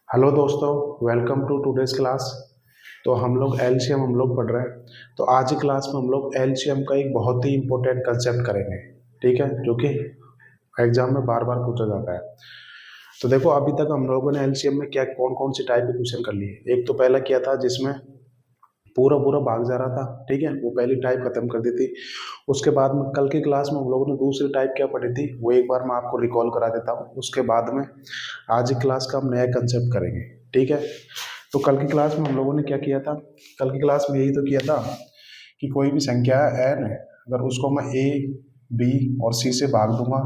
Hello दोस्तों, welcome to today's class. तो हम लोग पढ़ रहे हैं। तो आज की क्लास में हम लोग एलसीएम का एक बहुत ही इंपॉर्टेंट कंसेप्ट करेंगे। ठीक है, जो कि एग्जाम में बार बार पूछा जाता है। तो देखो, अभी तक हम लोगों ने एलसीएम में क्या कौन कौन सी टाइप के क्वेश्चन कर लिए। एक तो पहला किया था जिसमें पूरा पूरा भाग जा रहा था। ठीक है, वो पहली टाइप खत्म कर दी थी। उसके बाद में कल की क्लास में हम लोगों ने दूसरी टाइप क्या पढ़ी थी, वो एक बार मैं आपको रिकॉल करा देता हूँ। उसके बाद में आज की क्लास का हम नया कंसेप्ट करेंगे। ठीक है, तो कल की क्लास में हम लोगों ने क्या किया था। कल की क्लास में यही तो किया था कि कोई भी संख्या एन है, अगर उसको मैं ए बी और सी से भाग दूंगा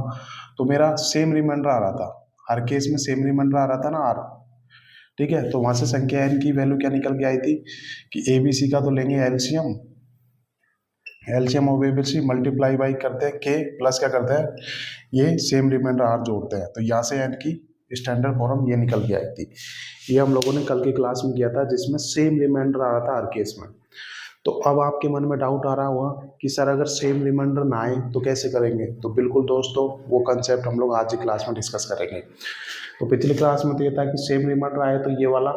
तो मेरा सेम रिमाइंडर आ रहा था। हर केस में सेम रिमाइंडर आ रहा था ना, आर। ठीक है, तो वहां से संख्या एन की वैल्यू क्या निकल के आई थी कि ए बी सी का तो लेंगे एलसीएम। एलसीएम और बी सी मल्टीप्लाई बाई करते हैं के प्लस क्या करते हैं, ये सेम रिमाइंडर आर जोड़ते हैं। तो यहाँ से एन की स्टैंडर्ड फॉर्म ये निकल के आई थी। ये हम लोगों ने कल की क्लास में किया था, जिसमें सेम रिमाइंडर आ रहा था हर केस में। तो अब आपके मन में डाउट आ रहा होगा कि सर अगर सेम रिमाइंडर ना आए तो कैसे करेंगे। तो बिल्कुल दोस्तों, वो कंसेप्ट हम लोग आज की क्लास में डिस्कस करेंगे। तो पिछली क्लास में तो ये था कि सेम रिमाइंडर आए तो ये वाला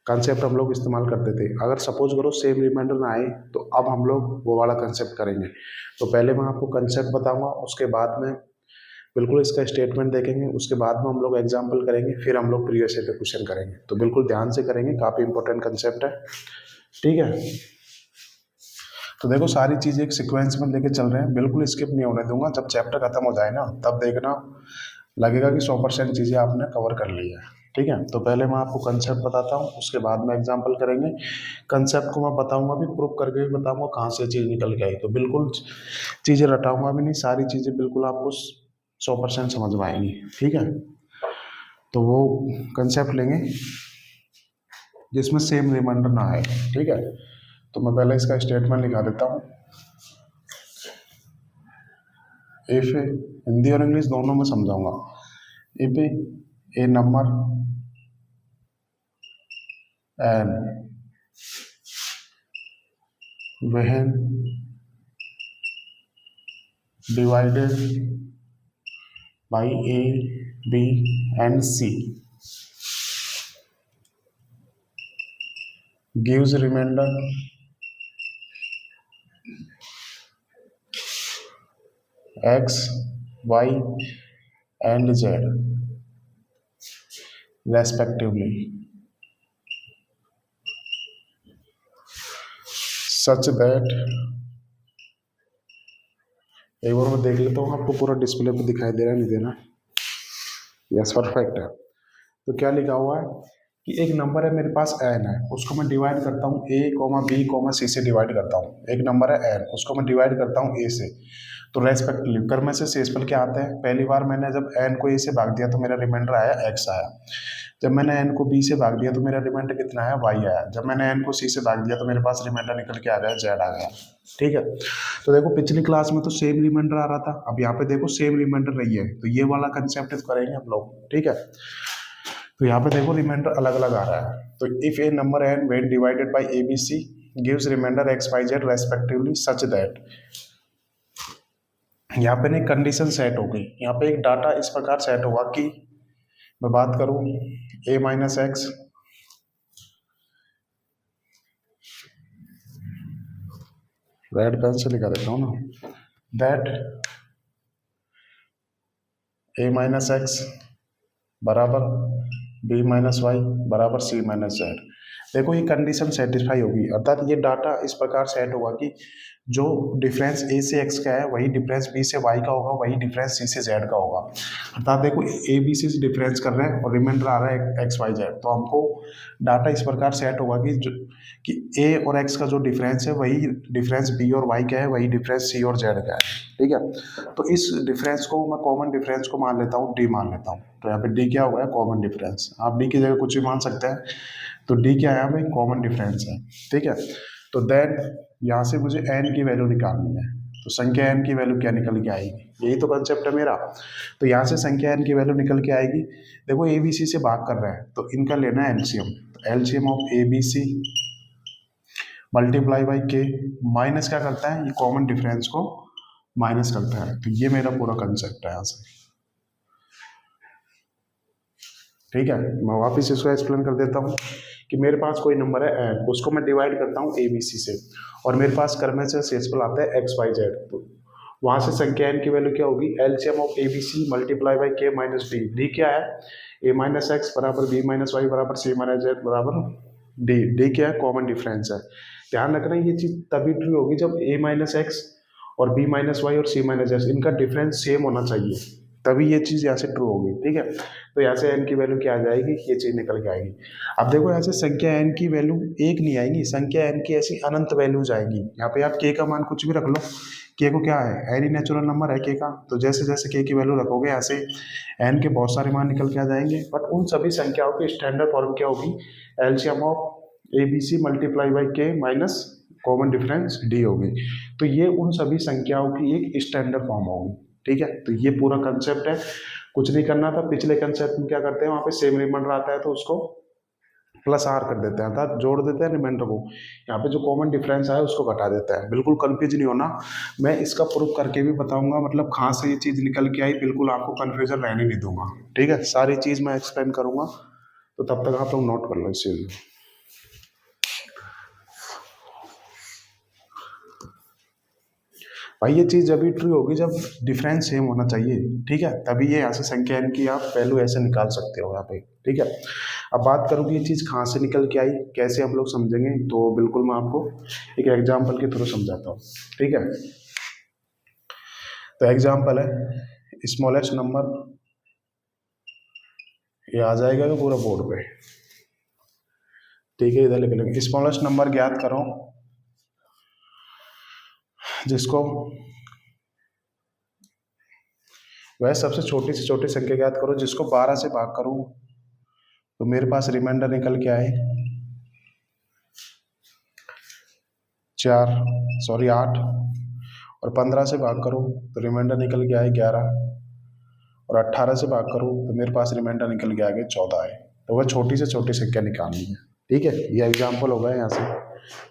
कंसेप्ट हम लोग इस्तेमाल करते थे। अगर सपोज करो सेम रिमाइंडर ना आए तो अब हम लोग वो वाला कंसेप्ट करेंगे। तो पहले मैं आपको कंसेप्ट बताऊंगा, उसके बाद में बिल्कुल इसका स्टेटमेंट देखेंगे, उसके बाद में हम लोग एग्जाम्पल करेंगे, फिर हम लोग प्रीवियस ईयर पे क्वेश्चन करेंगे। तो बिल्कुल ध्यान से करेंगे, काफ़ी इंपॉर्टेंट कंसेप्ट है। ठीक है, तो देखो सारी चीज़ एक सीक्वेंस में लेके चल रहे हैं, बिल्कुल स्किप नहीं होने दूंगा। जब चैप्टर खत्म हो जाए ना, तब देखना लगेगा कि 100% चीज़ें आपने कवर कर ली है। ठीक है, तो पहले मैं आपको कंसेप्ट बताता हूँ, उसके बाद में एग्जाम्पल करेंगे। कंसेप्ट को मैं बताऊंगा भी, प्रूफ करके भी बताऊंगा कहाँ से चीज़ निकल के आई। तो बिल्कुल चीज़ें रटाऊंगा भी नहीं, सारी चीज़ें बिल्कुल आपको 100% समझ में आएंगी। ठीक है, तो वो कंसेप्ट लेंगे जिसमें सेम रिमाइंडर ना आए। ठीक है, तो मैं पहले इसका स्टेटमेंट लिखा देता हूँ। इफ हिंदी और इंग्लिश दोनों में समझाऊंगा। If a number and when divided by a b and c gives remainder x y and z respectively, such that एक बार मैं देख लेता हूँ आपको पूरा डिस्प्ले पे दिखाई दे रहा है, नहीं दे रहा। यस, परफेक्ट है। तो क्या लिखा हुआ है कि एक नंबर है मेरे पास एन है, उसको मैं डिवाइड करता हूँ ए कॉमा बी कॉमा सी से डिवाइड करता हूँ। एक नंबर है एन, उसको मैं डिवाइड करता हूँ ए से। तो रेस्पेक्टिवली कर्म से शेषफल क्या आता है, पहली बार मैंने जब एन को ए से भाग दिया तो मेरा रिमाइंडर आया एक्स आया। जब मैंने एन को बी से भाग दिया तो मेरा रिमाइंडर कितना आया, वाई आया। जब मैंने एन को सी से भाग दिया तो मेरे पास रिमाइंडर निकल के आ गया, जेड आ गया। ठीक है, तो देखो पिछली क्लास में तो सेम रिमाइंडर आ रहा था, अब यहाँ पे देखो सेम रिमाइंडर रही है, तो ये वाला कंसेप्ट करेंगे हम लोग। ठीक है, तो यहाँ पे देखो रिमाइंडर अलग अलग आ रहा है। तो if a number N when divided by A B C gives remainder X Y Z respectively such that, यहाँ पे नहीं कंडीशन सेट हो गई। यहाँ पे एक डाटा इस प्रकार सेट होगा कि मैं बात करूं ए माइनस एक्स, रेड पेन से लिखा देता हूँ ना, दैट ए माइनस एक्स बराबर बी माइनस वाई बराबर सी माइनस जेड। देखो ये कंडीशन सेटिस्फाई होगी, अर्थात ये डाटा इस प्रकार सेट होगा कि जो डिफरेंस ए से एक्स का है वही डिफरेंस बी से वाई का होगा, वही डिफरेंस सी से जेड का होगा। अर्थात देखो ए बी सी से डिफरेंस कर रहे हैं और रिमाइंडर आ रहा है एक्स वाई जेड, तो हमको डाटा इस प्रकार सेट होगा कि कि ए और एक्स का जो डिफरेंस है वही डिफरेंस बी और वाई का है, वही डिफरेंस सी और जेड का है। ठीक है, तो इस डिफरेंस को मैं कॉमन डिफरेंस को मान लेता हूँ, डी मान लेता हूँ। तो यहाँ पे डी क्या हो गया, कॉमन डिफरेंस। आप डी की जगह कुछ भी मान सकते हैं, तो डी क्या है, यहाँ पे कॉमन डिफरेंस है। ठीक है, तो देन यहाँ से मुझे एन की वैल्यू निकालनी है। तो संख्या एन की वैल्यू क्या निकल के आएगी, यही तो कंसेप्ट है मेरा। तो यहाँ से संख्या एन की वैल्यू निकल के आएगी। देखो ए बी सी से भाग कर रहे हैं तो इनका लेना है एलसीएम। तो LCM of A B C multiply by K, minus क्या करता है, ये कॉमन डिफरेंस को माइनस करता है। तो ये मेरा पूरा कंसेप्ट है यहाँ से। ठीक है, मैं वापस इसको एक्सप्लेन कर देता हूँ कि मेरे पास कोई नंबर है n, उसको मैं डिवाइड करता हूँ ए बी सी से, और मेरे पास क्रम से शेषफल आता है एक्स वाई जेड। तो वहाँ से संख्या n की वैल्यू क्या होगी, LCM of A B C multiply by K minus D. D क्या है, ए माइनस एक्स बराबर बी माइनस वाई बराबर सी माइनस जेड बराबर डी। डी क्या है, कॉमन डिफरेंस है। ध्यान रखना ये चीज तभी ट्रू होगी जब ए माइनस एक्स और बी माइनस वाई और सी माइनस एस इनका डिफरेंस सेम होना चाहिए, तभी ये चीज़ यहाँ से ट्रू होगी। ठीक है, तो यहाँ से एन की वैल्यू क्या आ जाएगी, ये चीज़ निकल के आएगी। अब देखो यहाँ से संख्या एन की वैल्यू एक नहीं आएगी, संख्या एन की ऐसी अनंत वैल्यूज आएगी। यहाँ पे आप के का मान कुछ भी रख लो, के को क्या है, एन ही नेचुरल नंबर है के का, तो जैसे जैसे के की वैल्यू रखोगे ऐसे एन के बहुत सारे मान निकल के आ जाएंगे। बट उन सभी संख्याओं की स्टैंडर्ड फॉर्म क्या होगी, LCM of A B C multiply by K minus common difference D होगी। तो ये उन सभी संख्याओं की एक स्टैंडर्ड फॉर्म होगी। ठीक है, तो ये पूरा कंसेप्ट है, कुछ नहीं करना था। पिछले कंसेप्ट में क्या करते हैं, वहाँ पे सेम रिमाइंडर आता है तो उसको प्लस आर कर देते हैं, अर्थात जोड़ देते हैं रिमाइंडर को। यहाँ पे जो कॉमन डिफरेंस है उसको घटा देते हैं। बिल्कुल कंफ्यूज नहीं होना, मैं इसका प्रूफ करके भी बताऊंगा, मतलब कहाँ से ये चीज़ निकल के आई, बिल्कुल आपको कन्फ्यूजन रहने नहीं दूंगा। ठीक है, सारी चीज़ मैं एक्सप्लेन करूंगा, तो तब तक आप लोग नोट कर लो इस चीज़ में। भाई ये चीज़ जब भी ट्रू होगी जब डिफरेंस सेम होना चाहिए। ठीक है, तभी ये यहाँ से संख्या n की आप वैल्यू ऐसे निकाल सकते हो यहाँ पे। ठीक है, अब बात करूँ कि ये चीज़ कहाँ से निकल के आई, कैसे हम लोग समझेंगे, तो बिल्कुल मैं आपको एक एग्जाम्पल के थ्रू समझाता हूँ। ठीक है, तो एग्जाम्पल है स्मॉलेस्ट नंबर, ये आ जाएगा पूरा बोर्ड पे। ठीक है, इधर लिख लेंगे स्मॉलेस्ट नंबर ज्ञात करो जिसको वह सबसे छोटी से छोटी संख्या ज्ञात करो जिसको 12 से भाग करूं तो मेरे पास रिमाइंडर निकल के आए 8, और 15 से भाग करूं तो रिमाइंडर निकल के आए 11, और 18 से भाग करूं तो मेरे पास रिमाइंडर निकल के आगे 14 है। तो वह छोटी से छोटी संख्या निकालनी है। ठीक है, ये एग्जाम्पल होगा यहाँ से।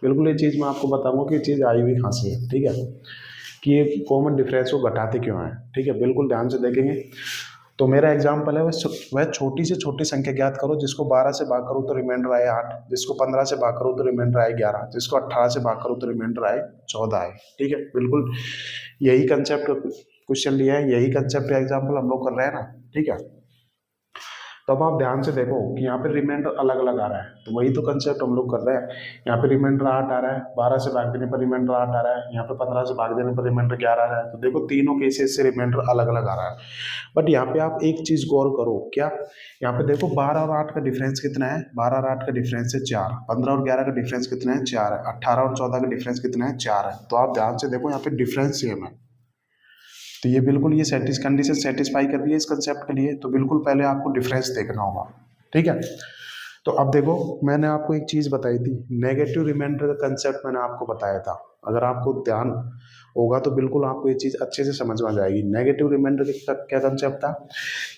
बिल्कुल ये चीज़ मैं आपको बताऊंगा कि ये चीज़ आई हुई कहाँ से है। ठीक है, कि ये कॉमन डिफरेंस को घटाते क्यों हैं। ठीक है, बिल्कुल ध्यान से देखेंगे। तो मेरा एग्जाम्पल है वह छोटी से छोटी संख्या ज्ञात करो जिसको 12 से भाग करूँ तो रिमाइंडर आए 8, जिसको 15 से भाग करूँ तो रिमाइंडर आए 11, जिसको 18 से भाग करूँ तो रिमाइंडर आए 14 आए। ठीक है, बिल्कुल यही कंसेप्ट क्वेश्चन लिया है, यही कंसेप्ट एग्जाम्पल हम लोग कर रहे हैं ना। ठीक है, तो अब आप ध्यान से देखो कि यहाँ पे रिमाइंडर अलग अलग आ रहा है, तो वही तो कंसेप्ट हम लोग कर रहे हैं। यहाँ पे रिमाइंडर 8 आ रहा है, 12 से भाग देने पर रिमाइंडर 8 आ रहा है, यहाँ पे 15 से भाग देने पर रिमाइंडर 11 आ रहा है। तो देखो तीनों केसेस से रिमाइंडर अलग अलग आ रहा है। बट यहाँ पे आप एक चीज गौर करो, क्या, यहाँ पे देखो 12 और 8 का डिफरेंस कितना है, 12 और 8 का डिफरेंस है 4, 15 और 11 का डिफरेंस कितना है 4 है, 18 और 14 का डिफरेंस कितना है 4 है। तो आप ध्यान से देखो यहाँ पे डिफरेंस सेम है, तो ये बिल्कुल ये कंडीशन सेटिस्फाई कर रही है इस कंसेप्ट के लिए। तो बिल्कुल पहले आपको डिफरेंस देखना होगा। ठीक है, तो अब देखो मैंने आपको एक चीज़ बताई थी, नेगेटिव रिमाइंडर का कंसेप्ट मैंने आपको बताया था। अगर आपको ध्यान होगा तो बिल्कुल आपको ये चीज़ अच्छे से समझ में आ जाएगी। नेगेटिव रिमाइंडर का क्या कंसेप्ट था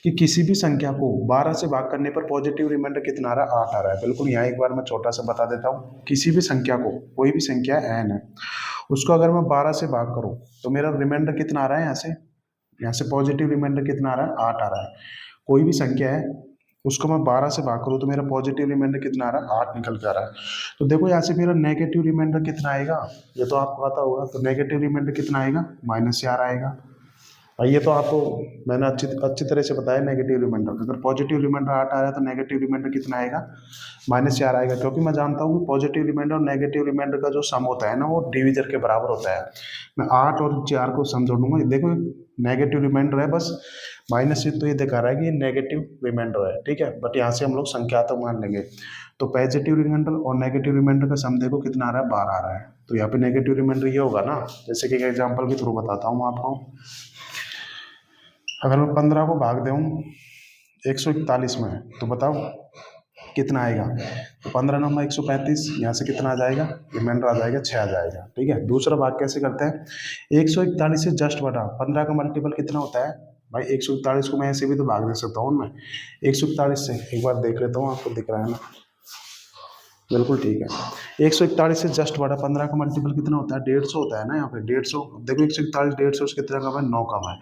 कि किसी भी संख्या को 12 से भाग करने पर पॉजिटिव रिमाइंडर कितना आ रहा है, 8 आ रहा है। बिल्कुल यहाँ एक बार मैं छोटा सा बता देता हूँ, किसी भी संख्या को, कोई भी संख्या n है, उसको अगर मैं 12 से भाग करूँ तो मेरा रिमाइंडर कितना आ रहा है, यहाँ से पॉजिटिव रिमाइंडर कितना आ रहा है, 8 आ रहा है। कोई भी संख्या है उसको मैं 12 से भाग करूँ तो मेरा पॉजिटिव रिमाइंडर कितना आ रहा है, 8 निकल के आ रहा है। तो देखो यहाँ से मेरा नेगेटिव रिमाइंडर कितना आएगा, ये तो आपको पता होगा। तो नेगेटिव रिमाइंडर कितना आएगा, -4 आएगा। और ये तो आपको मैंने अच्छी तरह से बताया। नेगेटिव रिमाइंडर, अगर पॉजिटिव रिमाइंडर 8 आ रहा है तो नेगेटिव रिमाइंडर कितना आएगा, -4 आएगा। क्योंकि मैं जानता हूँ कि पॉजिटिव रिमाइंडर और नेगेटिव रिमाइंडर का जो सम होता है ना, वो डिवीजर के बराबर होता है। मैं 8 और 4 को सम जोड़ूंगा, देखो नेगेटिव रिमाइंडर है, बस माइनस से तो ये दिखा रहा है कि ये नेगेटिव रिमाइंडर है। ठीक है, बट यहाँ से हम लोग संख्यात्मक मान लेंगे। तो पॉजिटिव रिमाइंडर और नेगेटिव रिमाइंडर का सम देखो कितना आ रहा है, 12 आ रहा है। तो यहाँ पे नेगेटिव रिमाइंडर ये होगा ना, जैसे कि एग्जाम्पल के थ्रू बताता हूँ आपको। अगर मैं 15 को भाग दूँ 141 में तो बताओ कितना आएगा। तो 15 नंबर 135, यहाँ से कितना आ जाएगा, रिमाइंडर आ जाएगा 6 आ जाएगा। ठीक है, दूसरा भाग कैसे करते हैं, 141 से जस्ट बटा 15 का मल्टीपल कितना होता है भाई, 141 को मैं ऐसे भी तो भाग दे सकता हूँ। मैं 141 से एक बार देख लेता हूँ, आपको दिख रहा है ना, बिल्कुल ठीक है। 141 से जस्ट बटा 15 का मल्टीपल कितना होता है, 150 होता है ना। यहाँ पे 150, देखो 141 150 से कितना कम है, 9 कम है।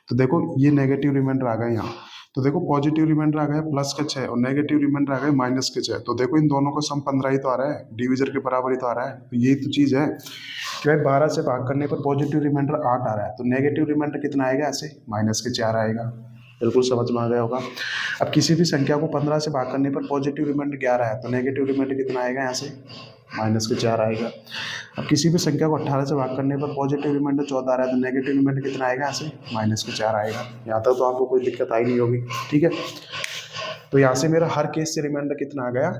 तो देखो ये नेगेटिव रिमाइंडर आ गया यहाँ। तो देखो पॉजिटिव रिमाइंडर आ गया +6 और नेगेटिव रिमाइंडर आ गया -6। तो देखो इन दोनों का सम 15 ही तो आ रहा है, डिविजन के बराबर ही तो आ रहा है। तो यही तो चीज़ है कि भाई 12 से भाग करने पर पॉजिटिव रिमाइंडर 8 आ रहा है, तो नेगेटिव रिमाइंडर कितना आएगा? ऐसे -4 आएगा। बिल्कुल समझ में आ गया होगा। अब किसी भी संख्या को 15 से भाग करने पर पॉजिटिव रिमाइंडर 11 है, तो नेगेटिव रिमाइंडर कितना आएगा? यहाँ से -4 आएगा। अब किसी भी संख्या को 18 से भाग करने पर पॉजिटिव रिमाइंडर 14 आ रहा है, तो नेगेटिव रिमाइंडर कितना आएगा? यहाँ से -4 आएगा। यहाँ तक तो आपको कोई दिक्कत आई नहीं होगी, ठीक है। तो यहाँ से मेरा हर केस से रिमाइंडर कितना आ गया?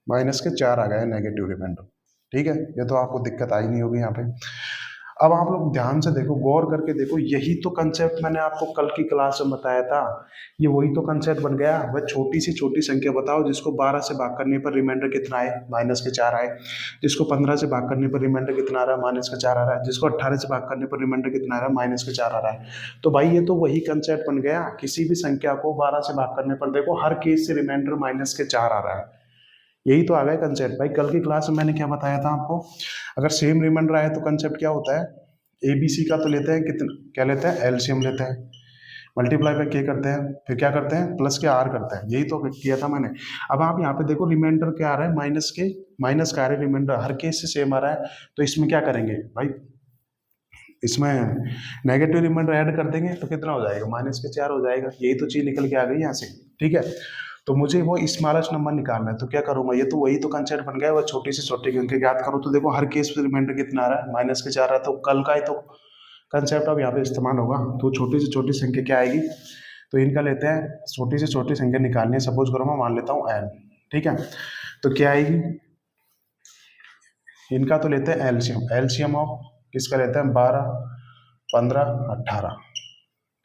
-4 आ गया नेगेटिव रिमाइंडर, ठीक है। ये तो आपको दिक्कत आई नहीं होगी यहाँ पे। अब आप लोग ध्यान से देखो, गौर करके देखो, यही तो कंसेप्ट मैंने आपको कल की क्लास में बताया था। ये वही तो कंसेप्ट बन गया। वह छोटी से छोटी संख्या बताओ जिसको 12 से भाग करने पर रिमाइंडर कितना आए? -4 आए। जिसको 15 से भाग करने पर रिमाइंडर कितना आ रहा है? -4 आ रहा है। जिसको 18 से भाग करने पर रिमाइंडर कितना आ रहा है? -4 आ रहा है। तो भाई ये तो वही कंसेप्ट बन गया। किसी भी संख्या को 12 से भाग करने पर देखो हर केस से रिमाइंडर -4 आ रहा है। यही तो आ गया कंसेप्ट। भाई कल की क्लास में मैंने क्या बताया था आपको? अगर सेम रिमाइंडर आए तो कंसेप्ट क्या होता है? ABC का तो लेते हैं कितना, क्या लेते हैं? एलसीएम लेते हैं, मल्टीप्लाई बाय के करते हैं, फिर क्या करते हैं? प्लस के आर करते हैं। यही तो किया था मैंने। अब आप यहाँ पे देखो रिमाइंडर क्या आ रहा है? माइनस का आ रहा है रिमाइंडर, हर केस से सेम आ रहा है। तो इसमें क्या करेंगे भाई? इसमें नेगेटिव रिमाइंडर ऐड कर देंगे तो कितना हो जाएगा? -4 हो जाएगा। यही तो चीज निकल के आ गई यहाँ से, ठीक है। तो मुझे वो स्मॉलेस्ट नंबर निकालना है, तो क्या करूंगा? ये तो वही तो कंसेप्ट बन गया। वो छोटी से छोटी गिनती याद करो तो देखो हर केस में रिमाइंडर कितना आ रहा है? -4 आ रहा है। तो कल का ही तो कंसेप्ट अब यहाँ पे इस्तेमाल होगा। तो छोटी से छोटी संख्या क्या आएगी? तो इनका लेते हैं, छोटी से छोटी संख्या निकालनी है। सपोज करो मैं मान लेता हूँ n, ठीक है। तो क्या आएगी? इनका तो लेते हैं एलसीएम। एलसीएम ऑफ किसका लेते हैं? 12, 15, 18,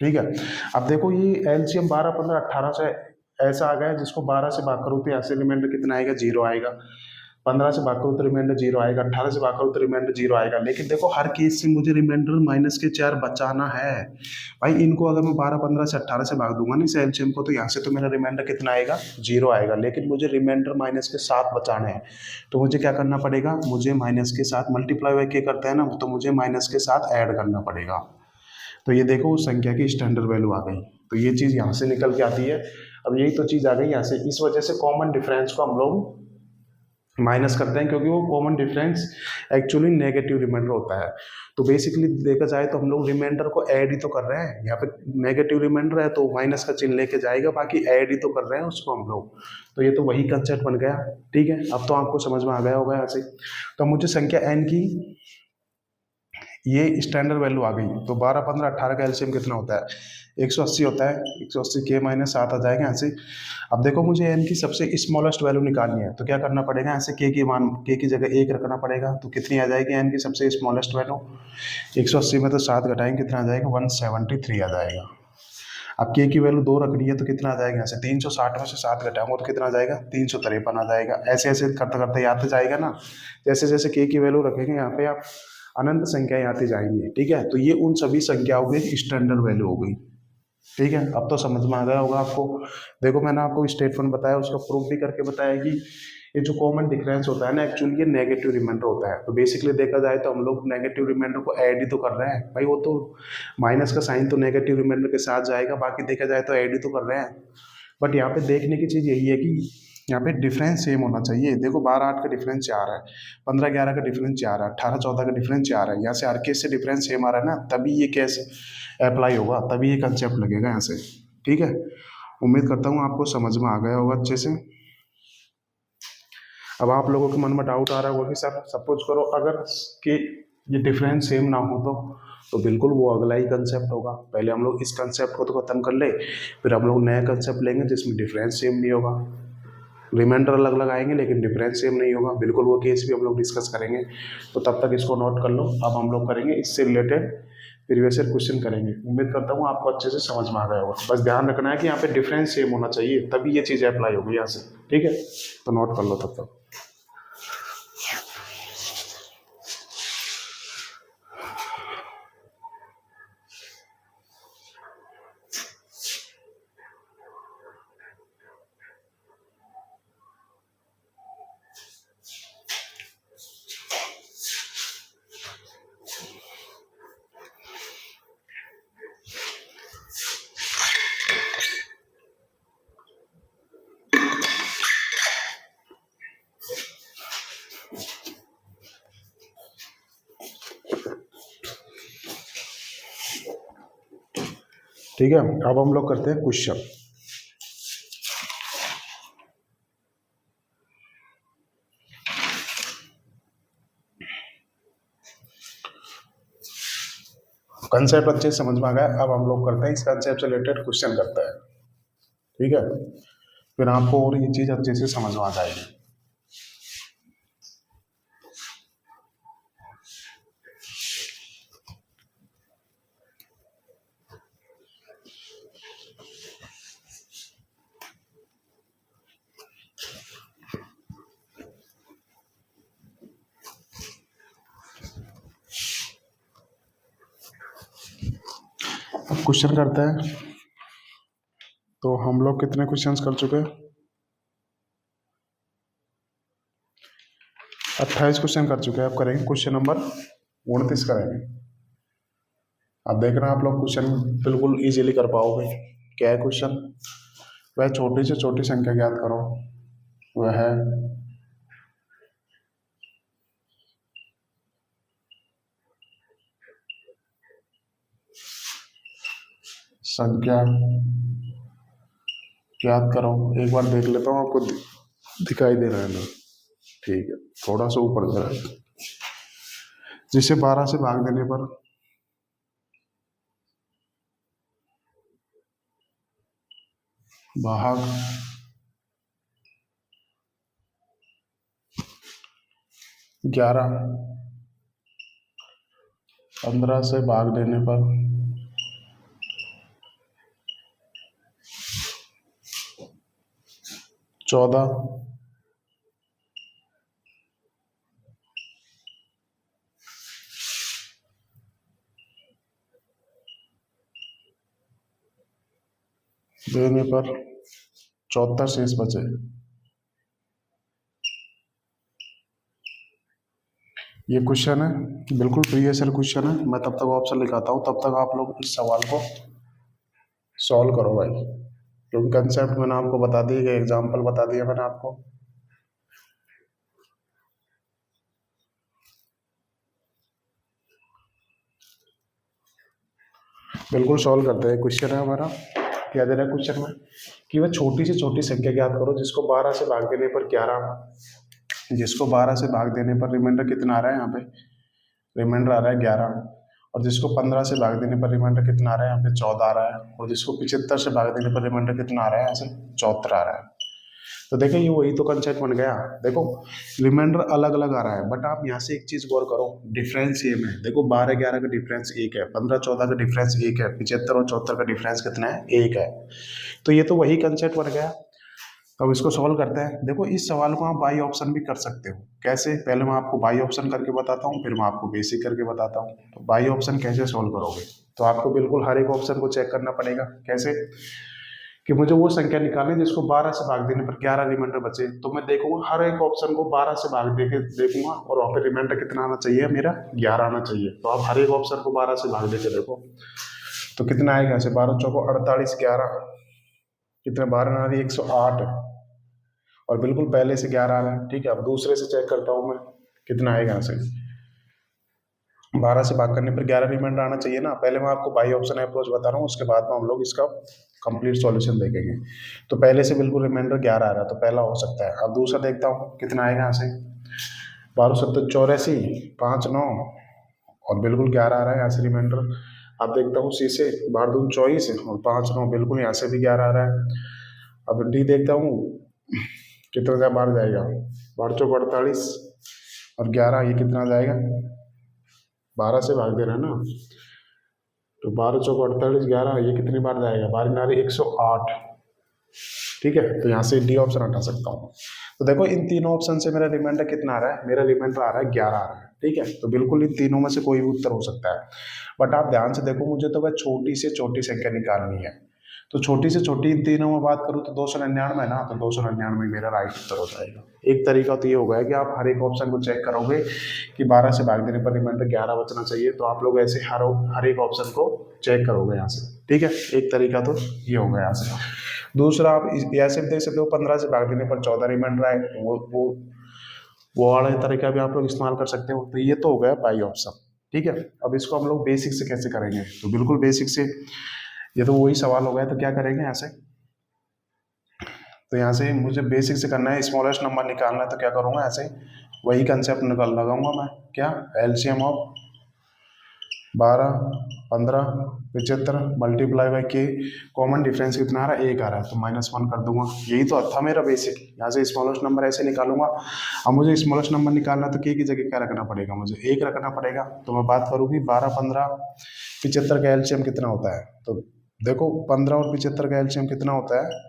ठीक है। अब देखो ये एलसीएम 12, 15, 18 से ऐसा आ गया जिसको 12 से भाग करो तो यहाँ से रिमाइंडर कितना आएगा? 0 आएगा। 15 से भाग करो तो रिमाइंडर 0 आएगा। 18 से भाग करो तो रिमाइंडर 0 आएगा। लेकिन देखो हर केस से मुझे रिमाइंडर -4 बचाना है। भाई इनको अगर मैं 12, 15 से 18 से भाग दूंगा ना इस एलसीएम को, तो यहाँ से तो मेरा रिमाइंडर कितना आएगा? 0 आएगा। लेकिन मुझे रिमाइंडर -7 बचाना है, तो मुझे क्या करना पड़ेगा? मुझे -7 मल्टीप्लाई बाय के करते हैं ना, तो मुझे -7 ऐड करना पड़ेगा। तो ये देखो उस संख्या की स्टैंडर्ड वैल्यू आ गई। तो ये चीज़ यहाँ से निकल के आती है। अब यही तो चीज़ आ गई यहाँ से। इस वजह से कॉमन डिफरेंस को हम लोग माइनस करते हैं, क्योंकि वो common difference actually negative remainder होता है। तो बेसिकली देखा जाए तो हम लोग रिमाइंडर को ऐड ही तो कर रहे हैं। यहाँ पे नेगेटिव रिमाइंडर है तो माइनस का चिन्ह लेके जाएगा, बाकी ऐड ही तो कर रहे हैं उसको हम लोग। तो ये तो वही कंसेप्ट बन गया, ठीक है। अब तो आपको समझ में आ गया होगा यहाँ से। तो मुझे संख्या n की ये स्टैंडर्ड वैल्यू आ गई। तो 12, 15, 18 का एलसीएम कितना होता है? 180 होता है। 180 के -7 आ जाएगा यहाँ से। अब देखो मुझे एन की सबसे स्मॉलेस्ट वैल्यू निकालनी है, तो क्या करना पड़ेगा? यहाँ से के की जगह 1 रखना पड़ेगा। तो कितनी आ जाएगी एन की सबसे स्मॉलेस्ट वैल्यू? 180 में तो 7 घटाएंगे, कितना आ जाएगा? 173 आ जाएगा। अब के की वैल्यू 2 रखनी है, तो कितना आ जाएगा? यहाँ से 360 में से 7 घटाऊंगा तो कितना आ जाएगा? 353 आ जाएगा। ऐसे ऐसे करते करते याद जाएगा ना। जैसे जैसे के की वैल्यू रखेंगे यहाँ पे आप अनंत संख्याएं आती जाएंगी, ठीक है। तो ये उन सभी संख्याओं की स्टैंडर्ड वैल्यू हो गई, ठीक है। अब तो समझ में आ गया होगा आपको। देखो मैंने आपको स्टेटमेंट बताया, उसका प्रूफ भी करके बताया कि ये जो कॉमन डिफरेंस होता है ना, एक्चुअली ये नेगेटिव रिमाइंडर होता है। तो बेसिकली देखा जाए तो हम लोग नेगेटिव रिमाइंडर को ऐड ही तो कर रहे हैं भाई। वो तो माइनस का साइन तो नेगेटिव रिमाइंडर के साथ जाएगा, बाकी देखा जाए तो ऐड ही तो कर रहे हैं। बट यहाँ पे देखने की चीज़ यही है कि यहाँ पे डिफरेंस सेम होना चाहिए। देखो 12, 8 का डिफरेंस 4 है, 15, 11 का डिफरेंस 4 है, 18, 14 का डिफरेंस 4 है। यहाँ से हर केस से डिफरेंस सेम आ रहा है ना, तभी ये कैसे अप्लाई होगा, तभी ये कंसेप्ट लगेगा यहाँ से, ठीक है। उम्मीद करता हूँ आपको समझ में आ गया होगा अच्छे से। अब आप लोगों के मन में डाउट आ रहा होगा कि सर सपोज करो अगर कि ये डिफरेंस सेम ना हो तो बिल्कुल वो अगला ही कंसेप्ट होगा। पहले हम लोग इस कंसेप्ट को तो खत्म कर ले, फिर हम लोग नया कंसेप्ट लेंगे जिसमें डिफरेंस सेम नहीं होगा। रिमाइंडर अलग लगाएंगे लेकिन डिफरेंस सेम नहीं होगा, बिल्कुल वो केस भी हम लोग डिस्कस करेंगे। तो तब तक इसको नोट कर लो। अब हम लोग करेंगे इससे रिलेटेड प्रीवियस ईयर क्वेश्चन करेंगे। उम्मीद करता हूँ आपको अच्छे से समझ में आ गया होगा। बस ध्यान रखना है कि यहाँ पे डिफरेंस सेम होना चाहिए, तभी ये चीज़ अप्लाई होगी यहाँ से, ठीक है। तो नोट कर लो तब तक। ठीक है, अब हम लोग करते हैं क्वेश्चन। कंसेप्ट अच्छे से समझ में आ गया। अब हम लोग करते हैं इस कंसेप्ट से रिलेटेड क्वेश्चन करते हैं। ठीक है, फिर आपको और ये चीज अच्छे से समझ में आ जाएगी। अब क्वेश्चन करते हैं। तो हम लोग कितने क्वेश्चंस कर चुके हैं? 28 क्वेश्चन कर चुके हैं। अब करेंगे क्वेश्चन नंबर 29 करेंगे। अब देख रहे हैं आप लोग क्वेश्चन बिल्कुल इजीली कर पाओगे। क्या है क्वेश्चन? वह छोटी से छोटी संख्या ज्ञात करो। वह है संख्या ज्ञात करो। एक बार देख लेता हूँ, आपको दिखाई दे रहा है ना? ठीक है, थोड़ा सा ऊपर जा रहा है। जिसे 12 से भाग देने पर भाग 11, 15 से भाग देने पर 14, देने पर 74 शेष बचे। ये क्वेश्चन है, बिल्कुल प्रीवियस ईयर क्वेश्चन है। मैं तब तक ऑप्शन लिखाता हूँ, तब तक आप लोग इस सवाल को सॉल्व करो भाई, क्योंकि कंसेप्ट मैंने आपको बता दिया, एग्जाम्पल बता दिया मैंने आपको। बिल्कुल सॉल्व करते हैं। क्वेश्चन है हमारा, क्या दे रहा है क्वेश्चन में कि वह छोटी से छोटी संख्या ज्ञात करो जिसको 12 से भाग देने पर 11, जिसको 12 से भाग देने पर रिमाइंडर कितना आ रहा है? यहाँ पे रिमाइंडर आ रहा है 11, और जिसको 15 से भाग देने पर रिमाइंडर कितना आ रहा है? यहाँ पे 14 आ रहा है, और जिसको 75 से भाग देने पर रिमाइंडर कितना आ रहा है? यहाँ से 74 आ रहा है। तो देखो ये वही तो कंसेप्ट बन गया। देखो रिमाइंडर अलग अलग आ रहा है, बट आप यहाँ से एक चीज गौर करो, डिफरेंस सेम है। देखो 12 11 का डिफरेंस 1 है, 15 14 का डिफरेंस 1 है, 75 और 74 का डिफरेंस कितना है? 1 है। तो ये तो वही कंसेप्ट बन गया। अब इसको सॉल्व करते हैं। देखो इस सवाल को आप बाई ऑप्शन भी कर सकते हो। कैसे? पहले मैं आपको बाई ऑप्शन करके बताता हूँ, फिर मैं आपको बेसिक करके बताता हूँ। तो बाई ऑप्शन कैसे सॉल्व करोगे? तो आपको बिल्कुल हर एक ऑप्शन को चेक करना पड़ेगा। कैसे? कि मुझे वो संख्या निकालनी जिसको 12 से भाग देने पर 11 रिमाइंडर बचे। तो मैं देखूंगा हर एक ऑप्शन को 12 से भाग दे के देखूंगा, और वहाँ पे रिमाइंडर कितना आना चाहिए? मेरा 11 आना चाहिए। तो आप हर एक ऑप्शन को 12 से भाग दे के देखो, तो कितना आएगा? ऐसे 12 चौको 48, 11 कितने? 12 ना 108, और बिल्कुल पहले से 11 आ रहा है। ठीक है, अब दूसरे से चेक करता हूँ मैं, कितना आएगा? यहाँ से 12 से भाग करने पर 11 रिमाइंडर आना चाहिए ना। पहले मैं आपको बाई ऑप्शन अप्रोच बता रहा हूँ, उसके बाद में हम लोग इसका कंप्लीट सॉल्यूशन देखेंगे। तो पहले से बिल्कुल रिमाइंडर 11 आ रहा है, तो पहला हो सकता है। अब दूसरा देखता हूँ कितना आएगा यहाँ से। 12 7 84, 5 9, और बिल्कुल 11 आ रहा है यहाँ से रिमाइंडर। अब देखता हूँ सी से, 12 दूनी 24 और 5 9, बिल्कुल यहाँ से भी 11 आ रहा है। अब डी देखता हूँ कितना बाहर जाएगा। 12 चौक 48 और 11, ये कितना जाएगा? 12 से भाग दे रहा है ना, तो 12 चौक 48, 11, ये कितनी बार जाएगा? 12 नारे 108। ठीक है, तो यहाँ से डी ऑप्शन हटा सकता हूँ। तो देखो इन तीनों ऑप्शन से मेरा रिमाइंडर कितना आ रहा है? मेरा रिमाइंडर आ रहा है 11 आ रहा है। ठीक है, तो बिल्कुल इन तीनों में से कोई भी उत्तर हो सकता है। बट आप ध्यान से देखो, मुझे तो वह छोटी से छोटी संख्या निकालनी है। तो छोटी से छोटी इन तीनों में बात करूँ तो 299 ना, तो 299 मेरा राइट उत्तर हो जाएगा। एक तरीका तो ये होगा कि आप हर एक ऑप्शन को चेक करोगे कि 12 से भाग देने पर रिमाइंडर 11 बचना चाहिए, तो आप लोग ऐसे हर एक ऑप्शन को चेक करोगे यहाँ से। ठीक है, एक तरीका तो ये होगा यहाँ से। दूसरा आप ऐसे भी देख सकते हो, 15 से भाग देने पर 14 रिमाइंडर आए, वो वाला तरीका भी आप लोग इस्तेमाल कर सकते हो। तो ये तो हो गया बाई ऑप्शन। ठीक है, अब इसको हम लोग बेसिक से कैसे करेंगे? तो बिल्कुल बेसिक से ये तो वही सवाल हो गया, तो क्या करेंगे यहाँ से, तो यहाँ से मुझे बेसिक से करना है, स्मॉलेस्ट नंबर निकालना है, तो क्या करूँगा ऐसे वही कंसेप्ट निकाल लगाऊंगा मैं, क्या एलसीएम ऑफ 12, 15, 75 मल्टीप्लाई बाई के, कॉमन डिफरेंस कितना आ रहा है, 1 आ रहा है, तो -1 कर दूंगा। यही तो था मेरा बेसिक, यहाँ से स्मॉलेस्ट नंबर ऐसे निकालूंगा। अब मुझे स्मॉलेस्ट नंबर निकालना है, तो के की जगह क्या रखना पड़ेगा, मुझे 1 रखना पड़ेगा। तो मैं बात करूँ कि 12, 15, 75 का एलसीएम कितना होता है, तो देखो 15 और 75 का एलसीएम कितना होता है,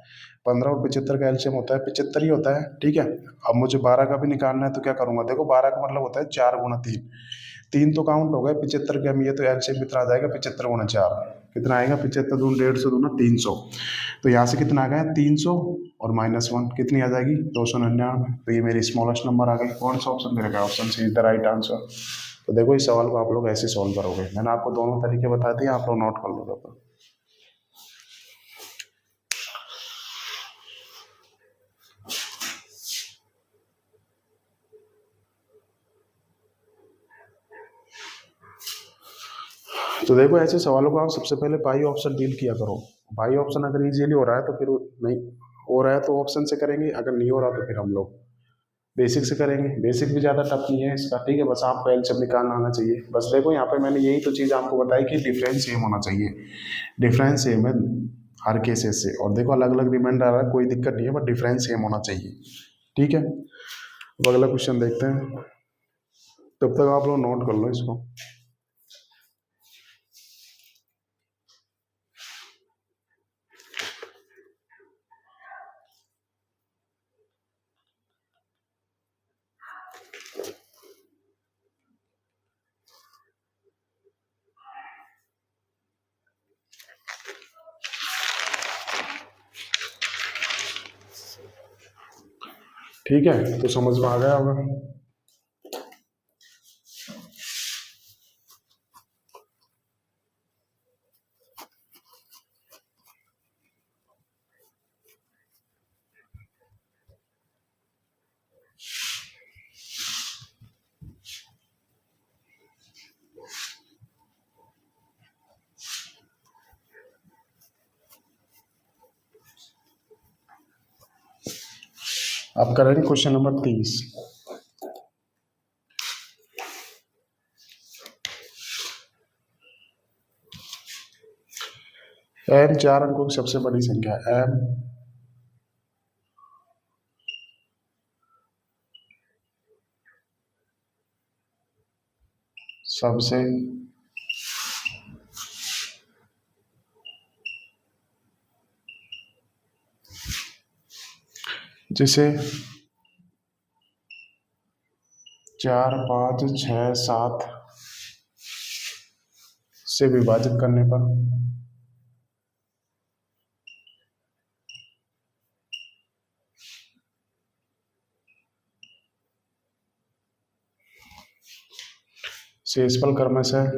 15 और 75 का एलसीएम होता है 75 ही होता है, ठीक है। अब मुझे 12 का भी निकालना है, तो क्या करूँगा, देखो 12 का मतलब होता है 4 गुना 3, 3 तो काउंट हो गए, 75 के हम ये तो एलसीएम कितना आ जाएगा, 75 गुना 4 कितना आएगा, 75 दून 150 दूना 300, तो यहाँ से कितना आ गया 300 और -1 कितनी आ जाएगी 299, तो ये मेरी स्मॉलेस्ट नंबर आ गई। कौन सा ऑप्शन मेरे का, option C is the right answer. तो देखो इस सवाल को आप लोग ऐसे सॉल्व करोगे, मैंने आपको दोनों तरीके बता दिए, आप लोग नोट कर लो। तो देखो ऐसे सवालों को आप सबसे पहले बाई ऑप्शन डील किया करो। बाई ऑप्शन अगर इजीली हो रहा है तो फिर नहीं हो रहा है तो ऑप्शन से करेंगे, अगर नहीं हो रहा तो फिर हम लोग बेसिक से करेंगे। बेसिक भी ज़्यादा टफ नहीं है इसका, ठीक है, बस आपको एलसीएम निकालना आना चाहिए। बस देखो यहाँ पे मैंने यही तो चीज़ आपको बताई कि डिफरेंस सेम होना चाहिए, डिफरेंस सेम है हर केसेस से, और देखो अलग अलग रिमाइंडर आ रहा है कोई दिक्कत नहीं है, बट डिफरेंस सेम होना चाहिए, ठीक है। अब अगला क्वेश्चन देखते हैं, तब तक आप लोग नोट कर लो इसको। ठीक है, तो समझ में आ गया होगा। आप करेंगे क्वेश्चन नंबर 30। एम 4 अंकों की सबसे बड़ी संख्या, एम सबसे जिसे 4, 5, 6, 7 से विभाजित करने पर शेषफल क्रमशः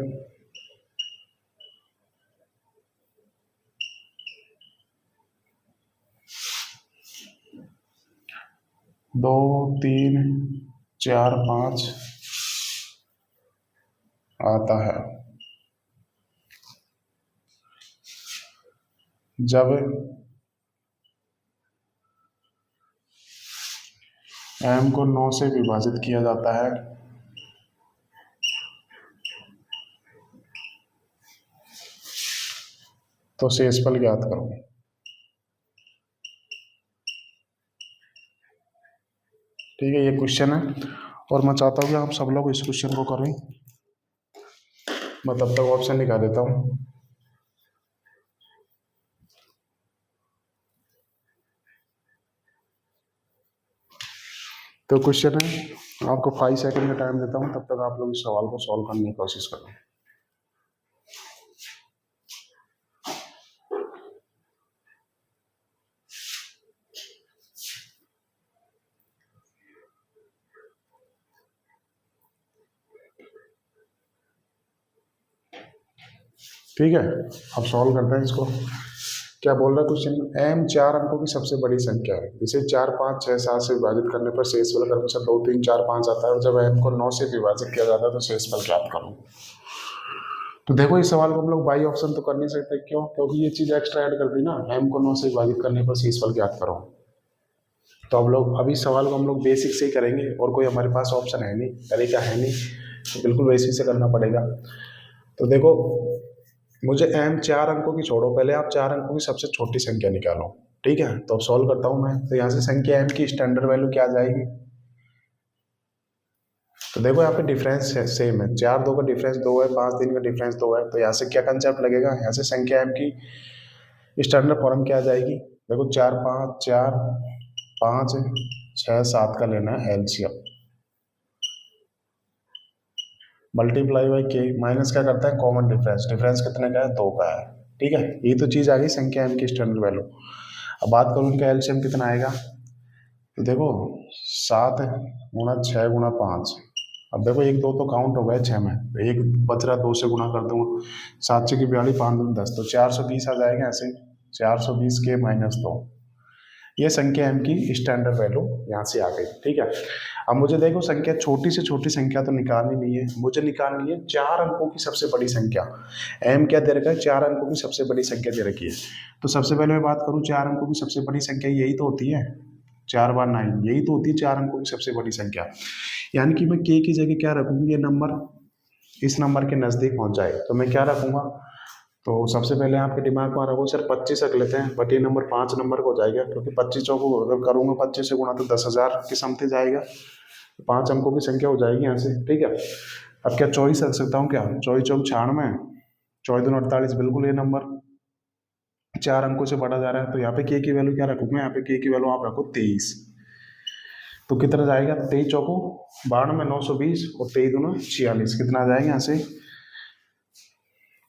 2, 3, 4, 5 आता है जब m को 9 से विभाजित किया जाता है तो शेषफल ज्ञात करो। ठीक है, ये क्वेश्चन है और मैं चाहता हूँ कि आप सब लोग इस क्वेश्चन को करें। मैं तब तक ऑप्शन निकाल देता हूँ। तो क्वेश्चन है, आपको 5 सेकंड का टाइम देता हूँ, तब तक आप लोग इस सवाल को सॉल्व करने की कोशिश करें। ठीक है, अब सॉल्व करते हैं इसको। क्या बोल रहा है क्वेश्चन, एम 4 अंकों की सबसे बड़ी संख्या है, इसे 4, 5, 6, 7 से विभाजित करने पर शेषफल क्रमशः 2, 3, 4, 5 आता है, और जब एम को 9 से विभाजित किया जाता है तो शेषफल ज्ञात करो। तो देखो इस सवाल को हम लोग बाई ऑप्शन तो कर नहीं सकते, क्यों? क्योंकि ये चीज एक्स्ट्रा ऐड कर दी ना, m को 9 से विभाजित करने पर शेषफल ज्ञात करो। तो हम लोग अभी सवाल को हम लोग बेसिक से ही करेंगे, और कोई हमारे पास ऑप्शन है नहीं, तरीका है नहीं, तो बिल्कुल बेसिक से करना पड़ेगा। तो देखो मुझे m 4 अंकों की छोड़ो, पहले आप 4 अंकों की सबसे छोटी संख्या निकालो, ठीक है? तो अब सॉल्व करता हूं मैं। तो यहाँ से संख्या m की स्टैंडर्ड वैल्यू क्या आ जाएगी? तो देखो यहाँ पे डिफरेंस है, सेम है, 4 2 का डिफरेंस 2 है, 5 3 का डिफरेंस 2 है। तो यहाँ से क्या कंसेप्ट लगेगा? यहाँ से संख्या m की स्टैंडर्ड फॉर्म क्या आ जाएगी? देखो 4 5 4 5 6 7 का लेना है LCM, multiply by K, minus क्या करता है? कॉमन डिफरेंस, डिफरेंस कितने का है? 2 का है, ठीक है? ये तो चीज आ गई संख्या m की स्टैंडर्ड वैल्यू। अब बात करूँ इनका एलसीएम कितना आएगा, तो देखो 7 गुणा 6 गुणा 5। अब देखो 1 2 तो काउंट हो गए 6 में, तो एक बच रहा, 2 से गुणा कर दूंगा, 7 6 की 42, 5 दूनी 10, तो 420 आ जाएगा ऐसे, 420 के माइनस 2। ये संख्या m की स्टैंडर्ड वैल्यू यहाँ से आ गई, ठीक है? अब मुझे देखो संख्या, छोटी से छोटी संख्या तो निकालनी नहीं है, मुझे निकालनी है 4 अंकों की सबसे बड़ी संख्या। m क्या दे रखा है? 4 अंकों की सबसे बड़ी संख्या दे रखी है। तो सबसे पहले मैं बात करूँ 4 अंकों की सबसे बड़ी संख्या, यही तो होती है 4 बार 9, यही तो होती है 4 अंकों की सबसे बड़ी संख्या। यानी कि मैं k की जगह क्या रखूंगी? ये नंबर इस नंबर के नजदीक पहुंच जाए, तो मैं क्या रखूंगा? तो सबसे पहले आपके दिमाग में आ रहा हो सर 25 रख लेते हैं, बट ये नंबर 5 नंबर का हो जाएगा, क्योंकि 25 को अगर करूंगा 25 से गुणा तो 10,000 के समथिंग जाएगा, तो 5 अंकों की संख्या हो जाएगी यहाँ से, ठीक है? अब क्या 24 रख सकता हूँ क्या? 24 चौक 96, 24 दूनी 48, बिल्कुल ये नंबर 4 अंकों से बढ़ा जा रहा है। तो यहाँ पे के की वैल्यू क्या रखूंगा? यहाँ पे के की वैल्यू आप रखो 23। तो कितना जाएगा? 23 चौको 92, 920, और 23 दूना 46, कितना आ जाएगा यहाँ से?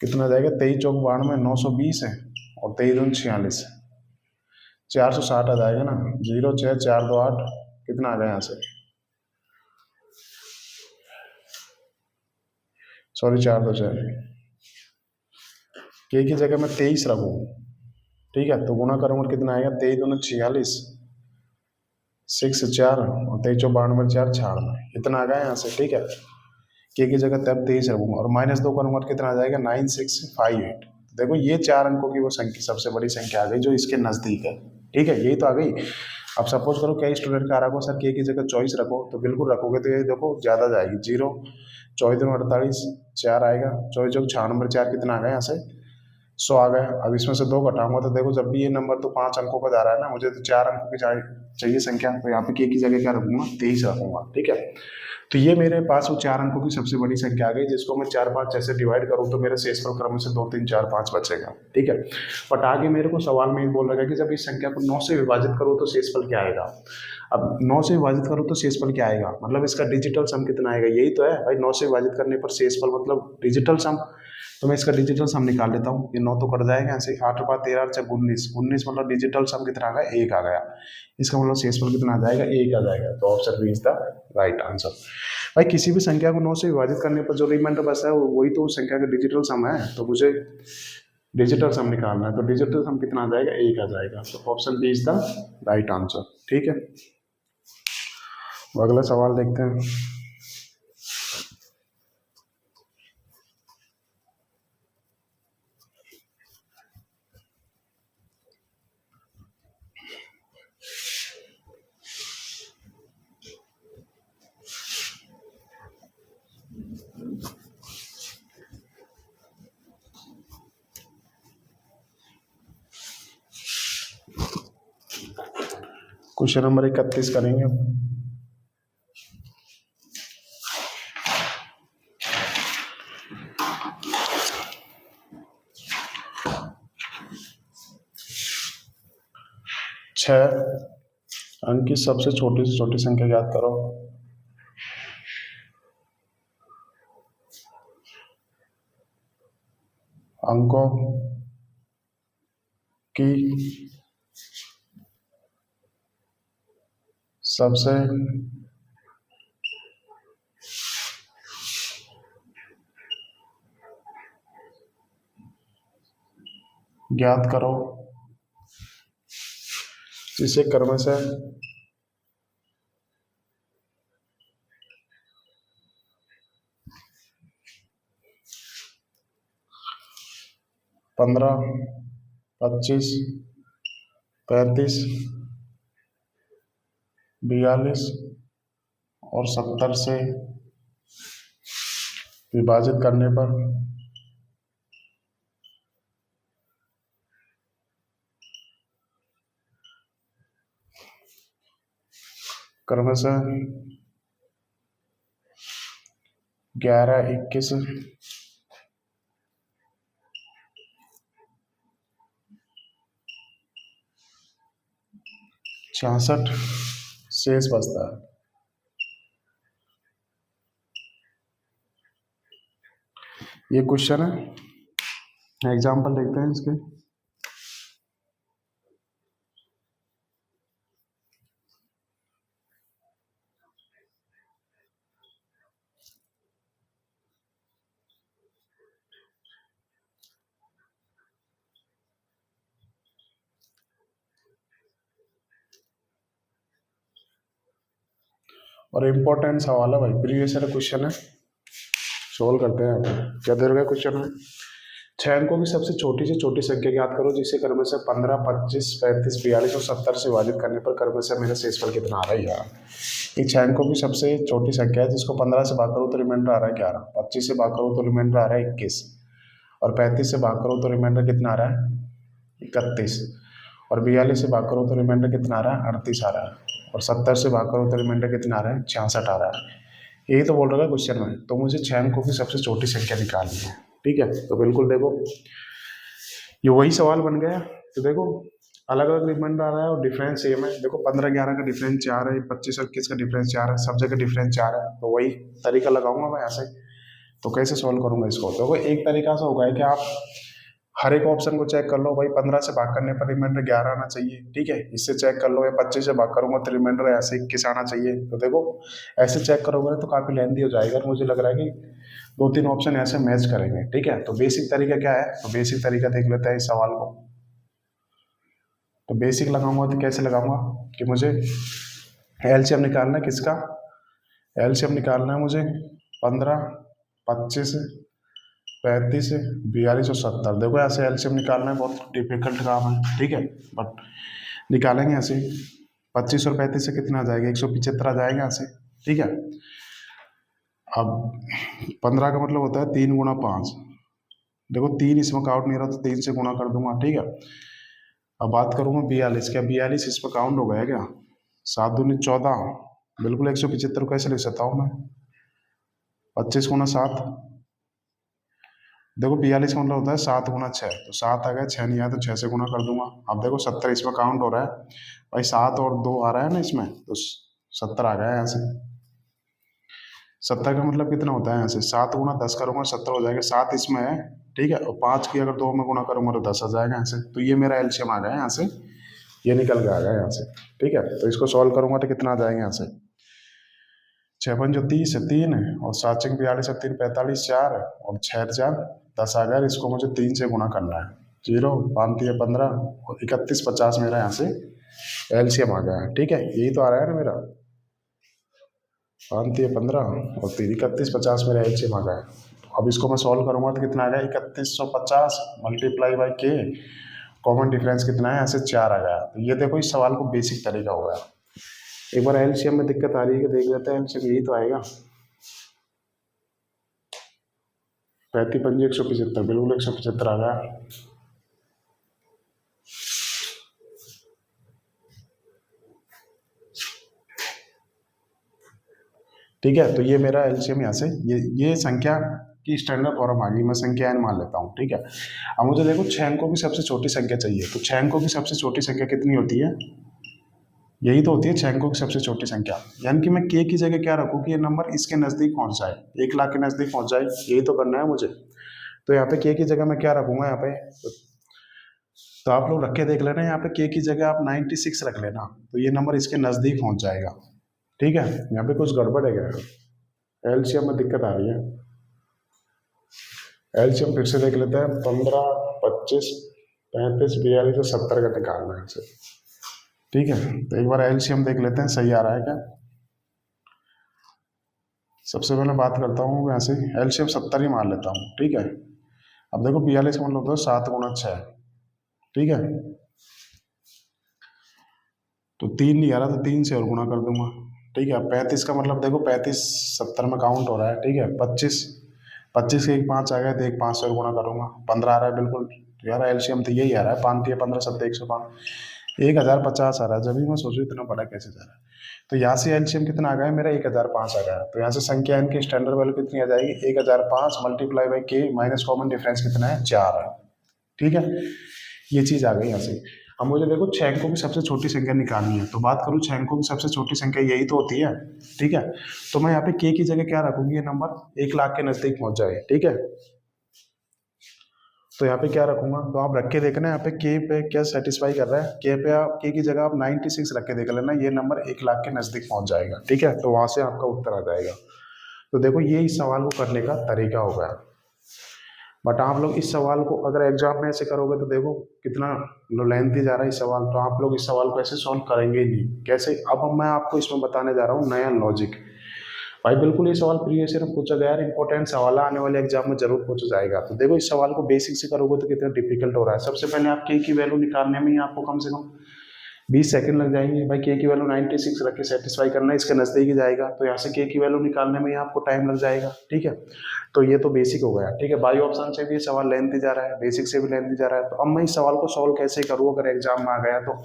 कितना जाएगा? 23 चौक 92, 920 है, और 23 दून 46, 460 आ जाएगा ना। 0 6 4 2 8, कितना आ गया यहाँ से? सॉरी 4 2 6, के की जगह मैं 23 रखूँ, ठीक है? तो गुणा करूँगा कितना आएगा? 23 दूना 46, 6 4, और 23 चौक 92 4 96, इतना आ गया यहाँ से, ठीक है? के की जगह तब 23 रखूंगा, और माइनस 2 करूंगा तो कितना आ जाएगा? 9658। देखो ये 4 अंकों की वो संख्या, सबसे बड़ी संख्या आ गई जो इसके नजदीक है, ठीक है? यही तो आ गई। अब सपोज करो कई स्टूडेंट का आ रहा हो सर के की जगह 24 रखो, तो बिल्कुल रखोगे तो ये देखो ज्यादा जाएगी, 0 24 दूनी 48, 4 आएगा, 24 चौक 96, 4 कितना आ गया यहाँ से? 100 आ गया। अब इसमें से 2 घटाऊंगा तो देखो जब भी ये नंबर तो 5 अंकों का जा रहा है ना, मुझे तो 4 अंकों की चाहिए संख्या, तो यहाँ पे के की जगह क्या रखूंगा? 23 रखूंगा, ठीक है? तो ये मेरे पास वो 4 अंकों की सबसे बड़ी संख्या आ गई, जिसको मैं 4 5 ऐसे डिवाइड करूँ तो मेरे शेषफल क्रम से 2 3 4 5 बचेगा, ठीक है? बट आगे मेरे को सवाल में बोल रहा है कि जब इस संख्या को 9 से विभाजित करो तो शेषफल क्या आएगा? अब 9 से विभाजित करो तो शेषफल क्या आएगा, मतलब इसका डिजिटल सम कितना आएगा? यही तो है भाई, 9 से विभाजित करने पर शेषफल मतलब डिजिटल सम। तो मैं इसका डिजिटल सम निकाल लेता हूँ, ये 9 तो कट जाएगा ऐसे, 8 5 13 6 19, 19 मतलब डिजिटल सम कितना आ गया? 1 आ गया। इसका मतलब शेषफल कितना आ जाएगा? 1 आ जाएगा। तो option B is the right answer. भाई किसी भी संख्या को 9 से विभाजित करने पर जो रिमाइंडर बचता है वही तो उस संख्या का डिजिटल सम है, तो मुझे डिजिटल सम निकालना है, तो डिजिटल सम कितना आ जाएगा? 1 आ जाएगा। तो option B is the right answer, ठीक है? अगला सवाल देखते हैं। क्वेश्चन नंबर 31 करेंगे। छह अंक की सबसे छोटी से छोटी संख्या ज्ञात करो। अंकों की सबसे ज्ञात करो जिसे क्रमशः 15, 25, 35, 42 और 70 से विभाजित करने पर क्रमशः 11, 21, 66 शेष बचता है। ये क्वेश्चन है, एग्जाम्पल देखते हैं इसके। और इम्पोर्टेंट सवाल है भाई, प्रीवियस ईयर क्वेश्चन है, सोल्व करते हैं। क्या दे रखा है क्वेश्चन में? 6 अंकों की सबसे छोटी से छोटी संख्या ज्ञात करो जिसे क्रम से 15, 25, 35, 42 और 70 से विभाजित करने पर क्रम से मेरा शेषफल कितना आ रहा है यार। ये 6 अंकों की सबसे छोटी संख्या है जिसको 15 से भाग करो तो रिमाइंडर आ रहा है 11, 25 से भाग करो तो रिमाइंडर आ रहा है 21 और 35 से भाग करो तो रिमाइंडर कितना आ रहा है 31 और 42 से भाग करो तो रिमाइंडर कितना आ रहा है 38 आ रहा है और 70 से भाग करो तो रिमाइंडर कितना आ रहा है 66 आ रहा है। यही तो बोल रहा है क्वेश्चन में। तो मुझे 6 अंकों की सबसे छोटी संख्या निकालनी है, ठीक है। तो बिल्कुल देखो ये वही सवाल बन गया। तो देखो अलग अलग रिमाइंडर आ रहा है और डिफरेंस सेम है। देखो 15, 11 का डिफरेंस 4 है, 25 और 21 का डिफरेंस 4 है, सब जगह डिफरेंस 4 है। तो वही तरीका लगाऊंगा मैं यहाँ से। तो कैसे सॉल्व करूंगा इसको? देखो एक तरीका से होगा कि आप हर एक ऑप्शन को चेक कर लो भाई, 15 से भाग करने पर रिमाइंडर 11 आना चाहिए, ठीक है, इससे चेक कर लो। या 25 से भाग करूंगा तो रिमाइंडर ऐसे 21 आना चाहिए। तो देखो ऐसे चेक करोगे तो काफी लेंथी हो जाएगा। मुझे लग रहा है कि 2-3 ऑप्शन ऐसे मैच करेंगे, ठीक है। तो बेसिक तरीका क्या है? तो बेसिक तरीका देख लेते हैं इस सवाल को। तो बेसिक लगाऊंगा तो कैसे लगाऊंगा कि मुझे एलसीएम निकालना है किसका? एलसीएम निकालना है मुझे 15, 25, 35, 42 और 70। देखो ऐसे एलसीएम निकालना है, बहुत डिफिकल्ट काम है, ठीक है, बट निकालेंगे ऐसे। 25 और 35 से कितना आ जाएगा? 175 आ जाएगा ऐसे, ठीक है। अब 15 का मतलब होता है 3 गुणा 5। देखो 3 इसमें काउंट नहीं रहा तो 3 से गुणा कर दूंगा, ठीक है। अब बात करूंगा 42, क्या 42 इसमें काउंट हो गया क्या? 7 दूनी 14, बिल्कुल 175 कैसे लिख सकता हूँ मैं? 25 गुणा 7, देखो 42 का मतलब होता है 7 गुणा 6, तो 7 आ गया, 6 नहीं आया तो 6 से गुणा कर दूंगा। अब देखो 70 इसमें काउंट हो रहा है भाई, 7 और 2 आ रहा है ना इसमें, तो 70 आ गया यहाँ से। 70 का मतलब कितना होता है? यहाँ से 7 गुणा 10 करूंगा 70 हो जाएगा। 7 इसमें है, ठीक है, और 5 की अगर 2 में गुणा करूंगा तो 10 आ जाएगा यहाँ से। तो ये मेरा एलसीएम आ गया यहाँ से, ये निकल के आ गया यहाँ से, ठीक है। तो इसको सॉल्व करूंगा तो कितना आ जाएगा यहाँ से? 6 5 30 3 और 7 6 42 3 45 4 और 6 4 10 आ गया। इसको मुझे 3 से गुणा करना है। 0 5 3 15 और 31 50 मेरा यहाँ से एलसीएम आ गया है, ठीक है। यही तो आ रहा है ना मेरा, 5 3 15 और 3 31 50 मेरा एलसीएम आ गया है। अब इसको मैं सॉल्व करूंगा तो कितना आ गया? 3150 मल्टीप्लाई बाई के, कॉमन डिफरेंस कितना है? यहाँ से 4 आ गया। तो ये देखो इस सवाल को बेसिक तरीका हो गया। एक बार एलसीएम में दिक्कत आ रही है कि देख लेते हैं एलसीएम, यही तो आएगा 35 5 175, बिल्कुल 175 आ गया। ठीक है, तो ये मेरा एलसीएम यहाँ से ये संख्या की स्टैंडर्ड फॉर्म आ गई। मैं संख्या n मान लेता हूँ, ठीक है। अब मुझे देखो 6 अंकों की सबसे छोटी संख्या चाहिए। तो 6 अंकों की सबसे छोटी संख्या कितनी होती है? यही तो होती है 6 अंकों की सबसे छोटी संख्या। यानी कि मैं k की जगह क्या रखूँ कि ये नंबर इसके नज़दीक पहुँच जाए, 1 लाख के नज़दीक पहुँच जाए, यही तो करना है मुझे। तो यहाँ पे k की जगह मैं क्या रखूँगा यहाँ पे? तो आप लोग रख के देख लेना, यहाँ पे k की जगह आप 96 रख लेना, तो ये नंबर इसके नज़दीक पहुँच जाएगा, ठीक है। यहाँ पे कुछ गड़बड़ है क्या? एलसीएम में दिक्कत आ रही है। एलसीएम फिर से देख लेते हैं। 15, 25, 35, 42 और 70 का निकालना है इसे, ठीक है। तो एक बार एलसीएम देख लेते हैं सही आ रहा है क्या। सबसे पहले बात करता हूँ यहाँ से, एलसीएम 70 ही मान लेता हूँ, ठीक है। अब देखो 42 का मतलब होता है 7 गुणा 6, ठीक है। तो 3 नहीं आ रहा तो 3 से और गुणा कर दूंगा, ठीक है। 35 का मतलब देखो 35 70 में काउंट हो रहा है, ठीक है। 25, 25 के एक 5 आ गया तो एक 5 से और गुणा करूंगा, 15 आ रहा है बिल्कुल। तो यार एलसीएम तो यही आ रहा है, 5 या 15 सत्तर 105, 1050 आ रहा है। जब भी मैं सोचू इतना बड़ा कैसे जा रहा है। तो यहाँ से एलसीएम कितना आ गया मेरा, 1005 आ गया। तो यहाँ से संख्या इनकी स्टैंडर्ड वैल्यू कितनी आ जाएगी, 1005 multiply by K minus common difference कितना है, 4 है, ठीक है। ये चीज आ गई यहाँ से। अब मुझे देखो 6 अंकों की सबसे छोटी संख्या निकालनी है, तो बात करूँ 6 अंकों की सबसे छोटी संख्या यही तो होती है, ठीक है। तो मैं यहाँ पे के की जगह क्या रखूंगी, ये नंबर 1 लाख के नजदीक पहुंच जाए, ठीक है। तो यहाँ पे क्या रखूंगा, तो आप रख के देखना यहाँ पे के पे क्या सेटिस्फाई कर रहा है। के पे आप के की जगह आप 96 रख के देख लेना, ये नंबर 1 लाख के नजदीक पहुंच जाएगा, ठीक है। तो वहां से आपका उत्तर आ जाएगा। तो देखो ये इस सवाल को करने का तरीका होगा। बट आप लोग इस सवाल को अगर एग्जाम में ऐसे करोगे तो देखो कितना लेंथी जा रहा है इस सवाल, तो आप लोग इस सवाल को ऐसे सॉल्व करेंगे ही नहीं। कैसे, अब मैं आपको इसमें बताने जा रहा हूँ नया लॉजिक। भाई बिल्कुल ये सवाल प्रीवियस ईयर में पूछा गया है, इंपॉर्टेंट सवाल है, आने वाले एग्जाम में जरूर पूछा जाएगा। तो देखो इस सवाल को बेसिक से करोगे तो कितना डिफिकल्ट हो रहा है। सबसे पहले आप के की वैल्यू निकालने में ही आपको कम से कम 20 सेकंड लग जाएंगे। भाई के की वैल्यू 96 रख के सेटिस्फाई करना है, इसके नजदीक ही जाएगा, तो यहाँ से के की वैल्यू निकालने में ही आपको टाइम लग जाएगा, ठीक है। तो ये तो बेसिक हो गया, ठीक है। बाई ऑप्शन से भी सवाल लेंथी जा रहा है, बेसिक से भी लेंथी जा रहा है। तो अब मैं इस सवाल को सॉल्व कैसे करूँ, अगर एग्जाम में आ गया तो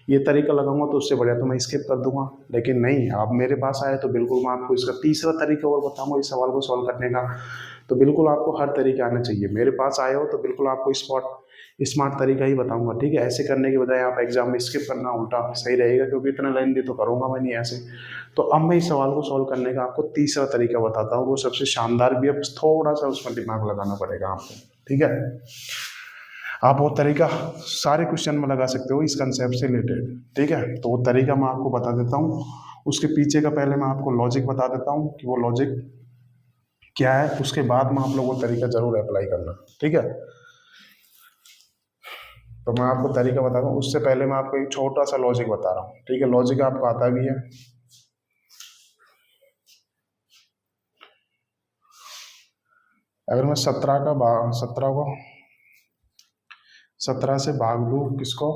ये तरीका लगाऊंगा तो उससे बढ़िया तो मैं स्किप कर दूंगा। लेकिन नहीं, आप मेरे पास आए तो बिल्कुल मैं आपको इसका तीसरा तरीका और बताऊंगा इस सवाल को सॉल्व करने का। तो बिल्कुल आपको हर तरीके आने चाहिए। मेरे पास आए हो तो बिल्कुल आपको स्मार्ट तरीका ही बताऊंगा, ठीक है। ऐसे करने के बजाय आप एग्जाम में स्किप करना उल्टा सही रहेगा, क्योंकि इतना लेंथी तो करूंगा मैं नहीं ऐसे। तो अब मैं इस सवाल को सॉल्व करने का आपको तीसरा तरीका बताता हूँ, वो सबसे शानदार भी है, बस थोड़ा सा उसमें दिमाग लगाना पड़ेगा आपको, ठीक है। आप वो तरीका सारे क्वेश्चन में लगा सकते हो इस कंसेप्ट से रिलेटेड, ठीक है। तो वो तरीका मैं आपको बता देता हूँ, उसके पीछे का पहले मैं आपको लॉजिक बता देता हूँ कि वो लॉजिक क्या है, उसके बाद में आप लोग वो तरीका जरूर अप्लाई करना, ठीक है। तो मैं आपको तरीका बता रहा हूँ, उससे पहले मैं आपको एक छोटा सा लॉजिक बता रहा हूँ, ठीक है। लॉजिक आपको आता भी है। अगर मैं 17 से भाग लूँ किसको,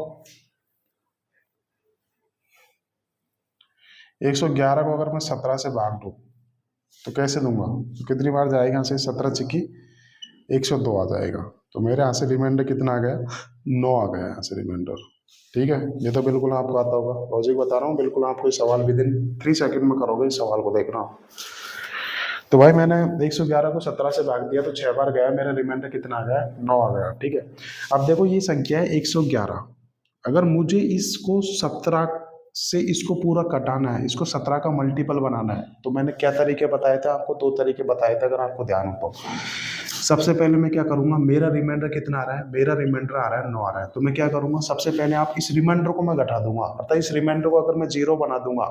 111 को अगर मैं 17 से भाग दूँ तो कैसे दूंगा, तो कितनी बार जाएगा यहाँ से, 17 चिक्की 102 आ जाएगा। तो मेरे यहाँ से रिमाइंडर कितना आ गया, 9 आ गया यहाँ से रिमाइंडर, ठीक है। ये तो बिल्कुल आपको आता होगा, लॉजिक बता रहा हूँ, बिल्कुल आपको इस सवाल विद इन 3 सेकंड में करोगे इस सवाल को, देखना। तो भाई मैंने 111 को 17 से भाग दिया तो 6 बार गया, मेरा रिमाइंडर कितना आ गया, 9 आ गया, ठीक है। अब देखो ये संख्या है 111, अगर मुझे इसको 17 से इसको पूरा कटाना है, इसको 17 का मल्टीपल बनाना है, तो मैंने क्या तरीके बताए थे आपको, 2 तरीके बताए थे, अगर आपको ध्यान हो तो। सबसे पहले मैं क्या करूंगा, मेरा रिमाइंडर कितना आ रहा है, मेरा रिमाइंडर आ रहा है 9 आ रहा है, तो मैं क्या करूंगा, सबसे पहले आप इस रिमाइंडर को मैं घटा दूंगा, अर्थात इस रिमाइंडर को अगर मैं 0 बना दूंगा,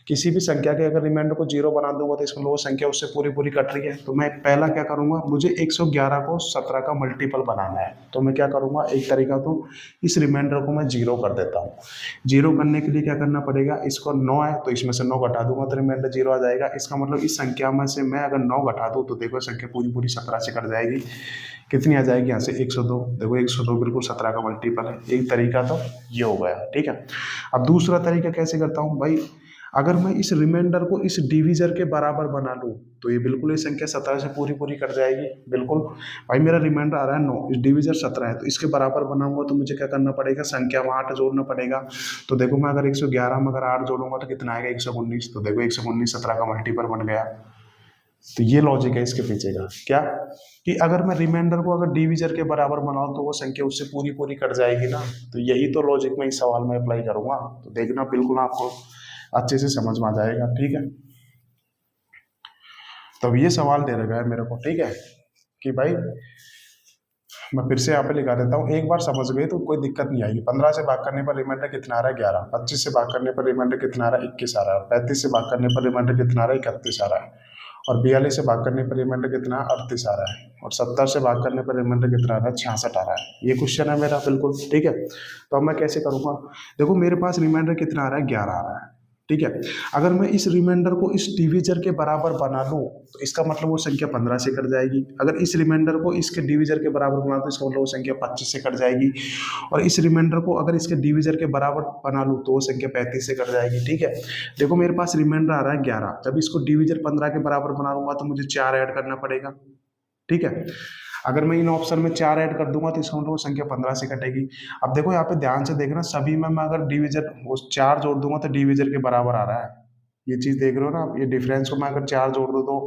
किसी भी संख्या के अगर रिमाइंडर को 0 बना दूंगा तो इसमें वो संख्या उससे पूरी पूरी कट रही है। तो मैं पहला क्या करूंगा, मुझे 111 को 17 का मल्टीपल बनाना है, तो मैं क्या करूंगा, एक तरीका तो इस रिमाइंडर को मैं 0 कर देता हूँ। 0 करने के लिए क्या करना पड़ेगा, इसको 9 है तो इसमें से 9 घटा दूंगा तो रिमाइंडर 0 आ जाएगा। इसका मतलब इस संख्या में से मैं अगर 9 घटा दूँ तो देखो संख्या पूरी पूरी 17 से कट जाएगी, कितनी आ जाएगी यहाँ से 102। देखो 102 बिल्कुल 17 का मल्टीपल है। एक तरीका तो ये हो गया, ठीक है। अब दूसरा तरीका कैसे करता हूँ भाई, अगर मैं इस रिमाइंडर को इस डिवीजर के बराबर बना लूँ तो ये बिल्कुल ये संख्या 17 से पूरी पूरी कट जाएगी, बिल्कुल। भाई मेरा रिमाइंडर आ रहा है 9, इस डिवीजर 17 है, तो इसके बराबर बनाऊंगा तो मुझे क्या करना पड़ेगा, संख्या में 8 जोड़ना पड़ेगा। तो देखो मैं अगर 111 में अगर 8 जोड़ूंगा तो कितना आएगा, 119। तो देखो 119 17 का मल्टीपल बन गया। तो ये लॉजिक है इसके पीछे का, क्या कि अगर मैं रिमाइंडर को अगर डिवीजर के बराबर बनाऊं तो वो संख्या उससे पूरी पूरी कट जाएगी ना। तो यही तो लॉजिक मैं इस सवाल में अप्लाई करूंगा, तो देखना बिल्कुल आपको अच्छे से समझ में आ जाएगा, ठीक है। तब ये सवाल दे रखा है मेरे को, ठीक है, कि भाई मैं फिर से यहाँ पे लिखा देता हूँ, एक बार समझ गए तो कोई दिक्कत नहीं आएगी। 15 से भाग करने पर रिमाइंडर कितना आ रहा है, 11। 25 से भाग करने पर रिमाइंडर कितना आ रहा है, 21 आ रहा है। 35 से भाग करने पर रिमाइंडर कितना आ रहा है, 31 आ रहा है। और 42 से भाग करने पर रिमाइंडर कितना है, 38 आ रहा है। और 70 से भाग करने पर रिमाइंडर कितना आ रहा है, 66 आ रहा है। ये क्वेश्चन है मेरा, बिल्कुल ठीक है। तो अब मैं कैसे करूँगा, देखो मेरे पास रिमाइंडर कितना आ रहा है, 11 आ रहा है। ठीक है। अगर मैं इस रिमाइंडर को इस डिविजर के बराबर बना लूँ तो इसका मतलब वो संख्या 15 से कट जाएगी। अगर इस रिमाइंडर को इसके डिविजर के बराबर बना तो इसका मतलब वो संख्या 25 से कट जाएगी। और इस रिमाइंडर को अगर इसके डिविजर के बराबर बना लूँ तो वो संख्या 35 से कट जाएगी। ठीक है। देखो मेरे पास रिमाइंडर आ रहा है 11, जब इसको डिविजर 15 के बराबर बना लूंगा तो मुझे 4 ऐड करना पड़ेगा। ठीक है। अगर मैं इन ऑप्शन में 4 ऐड कर दूंगा तो इसका मतलब वो संख्या 15 से कटेगी। अब देखो यहाँ पे ध्यान से देखना, सभी में मैं अगर डिविजर वो 4 जोड़ दूंगा तो डिविजर के बराबर आ रहा है। ये चीज देख रहे हो ना आप, ये डिफरेंस को मैं अगर 4 जोड़ दूँ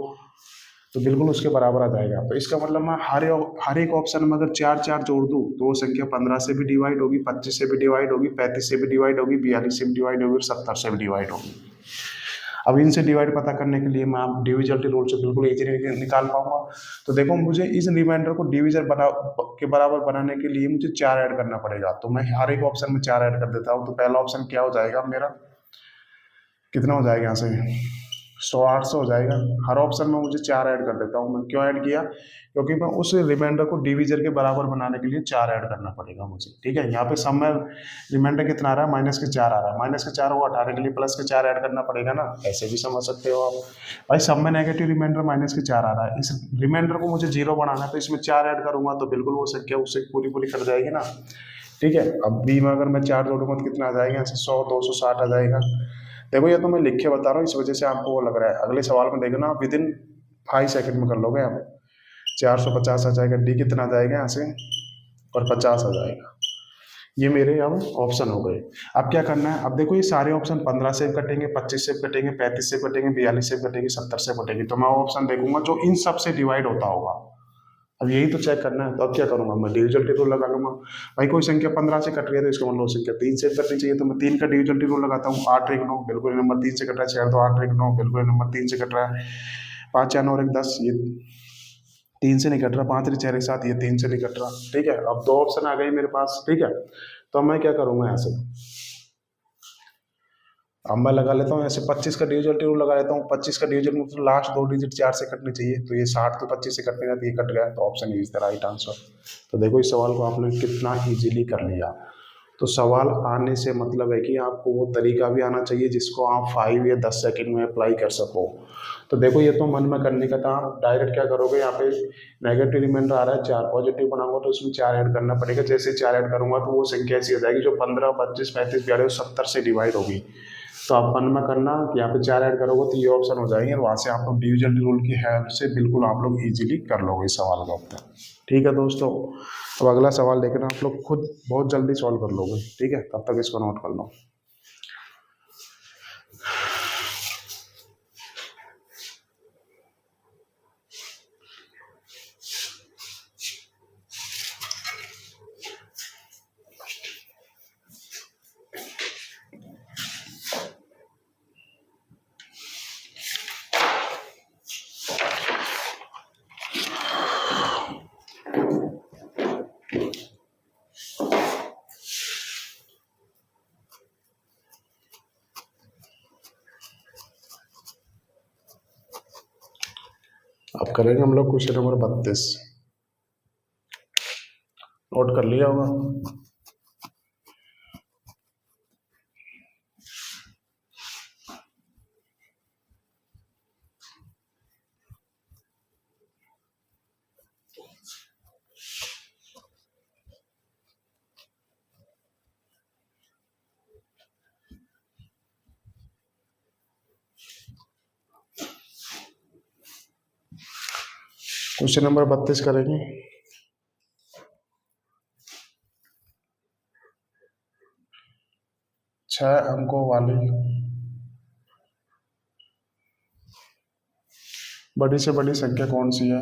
तो बिल्कुल उसके बराबर आ जाएगा। तो इसका मतलब मैं हर एक ऑप्शन में अगर 4 4 जोड़ दूँ तो वो संख्या 15 से भी डिवाइड होगी, 25 से भी डिवाइड होगी, 35 से भी डिवाइड होगी, 42 से भी डिवाइड होगी और 70 से भी डिवाइड होगी। अब इनसे डिवाइड पता करने के लिए मैं आप डिविजन रूल से बिल्कुल इजीली निकाल पाऊंगा। तो देखो मुझे इस रिमाइंडर को डिविजन के बराबर बनाने के लिए मुझे 4 ऐड करना पड़ेगा। तो मैं हर एक ऑप्शन में 4 ऐड कर देता हूँ। तो पहला ऑप्शन क्या हो जाएगा मेरा, कितना हो जाएगा यहाँ से 100 800 हो जाएगा। हर ऑप्शन में मुझे 4 ऐड कर देता हूँ। मैं क्यों ऐड किया, क्योंकि मैं उस रिमाइंडर को डिविजर के बराबर बनाने के लिए 4 ऐड करना पड़ेगा मुझे। ठीक है। यहाँ पे सब में रिमाइंडर कितना आ रहा है, -4 आ रहा है। -4 को हटाने के लिए +4 ऐड करना पड़ेगा ना, ऐसे भी समझ सकते हो आप। भाई सब में नेगेटिव रिमाइंडर -4 आ रहा है, इस रिमाइंडर को मुझे 0 बनाना है तो इसमें 4 ऐड करूंगा तो बिल्कुल वो संख्या उससे पूरी पूरी कट जाएगी ना। ठीक है। अब बी में अगर मैं 4 जोड़ूंगा तो कितना आ जाएगा, यहाँ से 100 260 आ जाएगा। देखो ये तो मैं लिख के बता रहा हूँ, इस वजह से आपको वो लग रहा है। अगले सवाल में देखना, विद इन 5 सेकंड में कर लोगे आप। 450 आ जाएगा, डी कितना आ जाएगा यहाँ से, और 50 आ जाएगा। ये मेरे अब ऑप्शन हो गए। अब क्या करना है, अब देखो ये सारे ऑप्शन 15 से कटेंगे, 25 से कटेंगे, 35 से कटेंगे, 42 से कटेंगे, 70 से कटेंगे। तो मैं ऑप्शन देखूंगा जो इन सब से डिवाइड होता होगा। अब यही तो चेक करना है। तो अब क्या करूंगा, मैं डिविजन टेबल लगा लूंगा। भाई कोई संख्या 15 से कट रही है तो इसका मतलब संख्या 3 से कटनी चाहिए, तो मैं 3 का डिविजन टेबल लगाता हूँ। 8 1 9 बिल्कुल नंबर 3 से कट रहा है। 6 तो 8 1 9 बिल्कुल नंबर 3 से कट रहा है। 5 4 9 1 10 ये 3 से नहीं कट रहा। 5 3 6 7 ये 3 से नहीं कट रहा। ठीक है। अब 2 ऑप्शन आ गए मेरे पास। ठीक है। तो मैं क्या करूंगा यहाँ से, अब मैं लगा लेता हूँ ऐसे 25 का डिविजन टेबल लगा लेता हूँ। 25 का डिविजन मतलब लास्ट 2 डिजिट 4 से कटने चाहिए, तो ये 60 तो 25 से कटने का, तो ये कट गया। तो option is the right answer. तो देखो इस सवाल को आपने कितना इजीली कर लिया। तो सवाल आने से मतलब है कि आपको वो तरीका भी आना चाहिए जिसको आप 5 या 10 सेकंड में अप्लाई कर सको। तो देखो ये तो मन में करने का था, आप डायरेक्ट क्या करोगे, यहाँ पे नेगेटिव रिमाइंडर आ रहा है 4, पॉजिटिव बनाऊंगा तो उसमें 4 ऐड करना पड़ेगा। जैसे 4 ऐड करूंगा तो वो संख्या ऐसी हो जाएगी जो 15 25 35 42 70 से डिवाइड होगी। तो आप मन में करना कि यहाँ पे 4 ऐड करोगे तो ये ऑप्शन हो जाएंगे, और वहाँ से आप लोग डिविजन रूल की हेल्प से बिल्कुल आप लोग इजीली कर लोगे इस सवाल का उत्तर। ठीक है दोस्तों, अब अगला सवाल देखना, आप लोग खुद बहुत जल्दी सॉल्व कर लोगे। ठीक है, तब तक इसको नोट कर लो। अब करेंगे हम लोग क्वेश्चन नंबर 32। नोट कर लिया होगा। क्वेश्चन नंबर 32 करेंगे। छह अंकों वाली बड़ी से बड़ी संख्या कौन सी है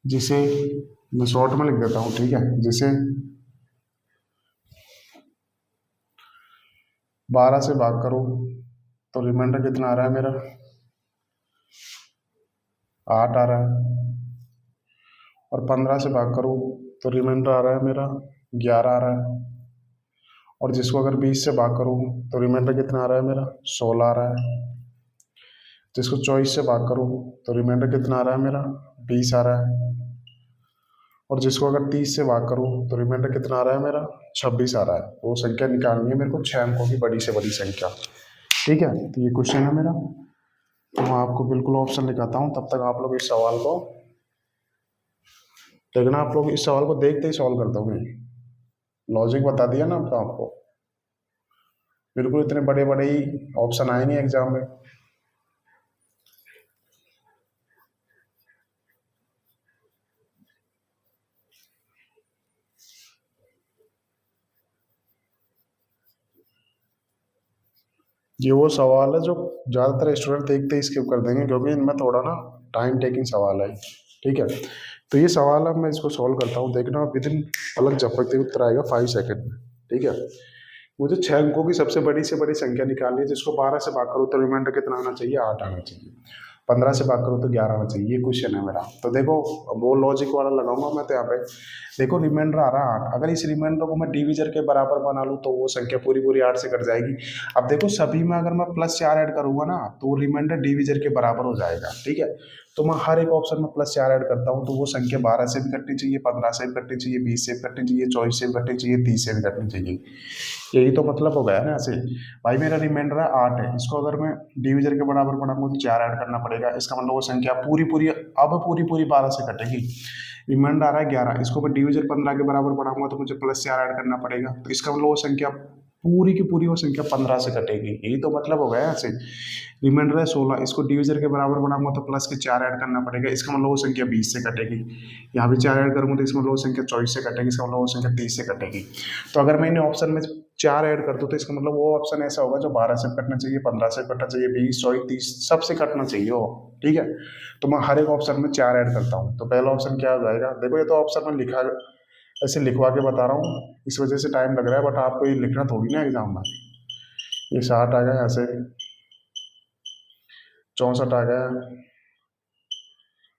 जिसे, मैं शॉर्ट में लिख देता हूँ। ठीक है, जिसे 12 से भाग करो तो रिमाइंडर कितना आ रहा है मेरा, 8 आ रहा है। और 15 से भाग करो तो रिमाइंडर आ रहा है मेरा 11 आ रहा है। और जिसको अगर 20 से भाग करूँ तो रिमाइंडर कितना आ रहा है मेरा, 16 आ रहा है। जिसको 24 से भाग करूँ तो रिमाइंडर कितना आ रहा है मेरा, 20 आ रहा है, और जिसको अगर 30 से भाग करूँ तो रिमाइंडर कितना आ रहा है मेरा, 26 आ रहा है। वो संख्या निकालनी है मेरे को 6 अंकों की बड़ी से बड़ी संख्या। ठीक है, तो ये क्वेश्चन है मेरा। तो मैं आपको बिल्कुल ऑप्शन लिखाता हूँ, तब तक आप लोग इस सवाल को देखना। आप लोग इस सवाल को देखते ही सॉल्व कर दोगे, लॉजिक बता दिया ना अब तो आपको। बिल्कुल इतने बड़े बड़े ही ऑप्शन आए नहीं एग्जाम में। ये वो सवाल है जो ज़्यादातर स्टूडेंट देखते ही स्किप कर देंगे, क्योंकि इनमें थोड़ा ना टाइम टेकिंग सवाल है। ठीक है, तो ये सवाल है, मैं इसको सॉल्व करता हूँ, देखना विद इन पलक झपकते उत्तर आएगा 5 सेकंड में। ठीक है, मुझे 6 अंकों की सबसे बड़ी से बड़ी संख्या निकालनी है, जिसको 12 से भाग करूँ तो रिमाइंडर कितना आना चाहिए, 8 आना चाहिए। 15 से भाग करूँ तो 11 आना चाहिए। ये क्वेश्चन है मेरा। तो देखो, वो लॉजिक वाला लगाऊंगा मैं, तो यहाँ पे देखो रिमाइंडर आ रहा है 8। अगर इस रिमाइंडर को मैं डिविजन के बराबर बना लूँ तो वो संख्या पूरी पूरी 8 से कट जाएगी। अब देखो सभी में अगर मैं +4 ऐड करूंगा ना, तो रिमाइंडर डिविजन के बराबर हो जाएगा। ठीक है, तो मैं हर एक ऑप्शन में +4 ऐड करता हूँ, तो वो संख्या 12 से भी कटनी चाहिए, 15 से भी कटनी चाहिए, 20 से भी कटनी चाहिए, 24 से भी कटनी चाहिए, 30 से भी कटनी चाहिए। यही तो मतलब हो गया ना ऐसे। भाई मेरा रिमाइंडर है 8 है, इसको अगर मैं डिविजन के बराबर बनाऊंगा तो 4 ऐड करना पड़ेगा। इसका मतलब वो संख्या पूरी पूरी अब पूरी पूरी 12 से कटेगी। रिमाइंडर आ रहा है 11, इसको मैं डिविजन 15 के बराबर बढ़ाऊंगा तो मुझे +4 ऐड करना पड़ेगा। तो इसका मतलब वो संख्या पूरी की पूरी वो संख्या 15 से कटेगी। यही तो मतलब हो गया ऐसे। रिमाइंडर है 16, इसको डिविजन के बराबर बढ़ाऊंगा तो प्लस के 4 ऐड करना पड़ेगा। इसका मतलब वो संख्या 20 से कटेगी। यहाँ भी 4 ऐड करूंगा तो इसका मतलब वो संख्या 24 से कटेगी, इसका मतलब वो संख्या 30 से कटेगी। तो अगर मैं इन ऑप्शन में 4 ऐड कर दूँ तो इसका मतलब वो ऑप्शन ऐसा होगा जो 12 से कटना चाहिए, 15 से कटना चाहिए, 20, 24, 30 सबसे कटना चाहिए वो। ठीक है, तो मैं हर एक ऑप्शन में 4 ऐड करता हूँ। तो पहला ऑप्शन क्या हो जाएगा, देखो ये तो ऑप्शन में लिखा, ऐसे लिखवा के बता रहा हूँ, इस वजह से टाइम लग रहा है, बट आपको ये लिखना थोड़ी ना एग्जाम में। ये 60 आ गया, यहाँ से 64 आ गया,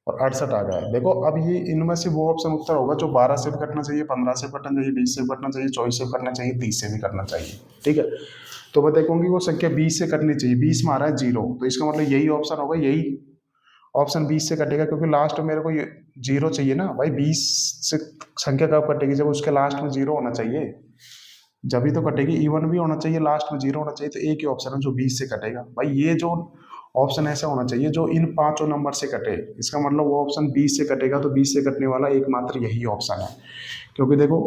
और 68 आ गया। देखो अब ये इनमें से वो ऑप्शन उत्तर होगा जो 12 से भी कटना चाहिए, 15 से भी कटना चाहिए, 20 से भी कटना चाहिए, 24 से भी कटना चाहिए, 30 से भी कटना चाहिए। ठीक है, तो मैं देखूंगी वो संख्या 20 से कटनी चाहिए। 20 में आ रहा है 0, तो इसका मतलब यही ऑप्शन होगा, यही ऑप्शन 20 से कटेगा, क्योंकि लास्ट में मेरे को ये 0 चाहिए ना भाई। 20 से संख्या कब कटेगी, जब उसके लास्ट में 0 होना चाहिए, जब ही तो कटेगी। इवन भी होना चाहिए, लास्ट में 0 होना चाहिए, तो एक ही ऑप्शन है जो 20 से कटेगा भाई। ये जो ऑप्शन ऐसा होना चाहिए जो इन पांचों नंबर से कटे। इसका मतलब वो ऑप्शन 20 से कटेगा, तो 20 से कटने वाला एकमात्र यही ऑप्शन है। क्योंकि देखो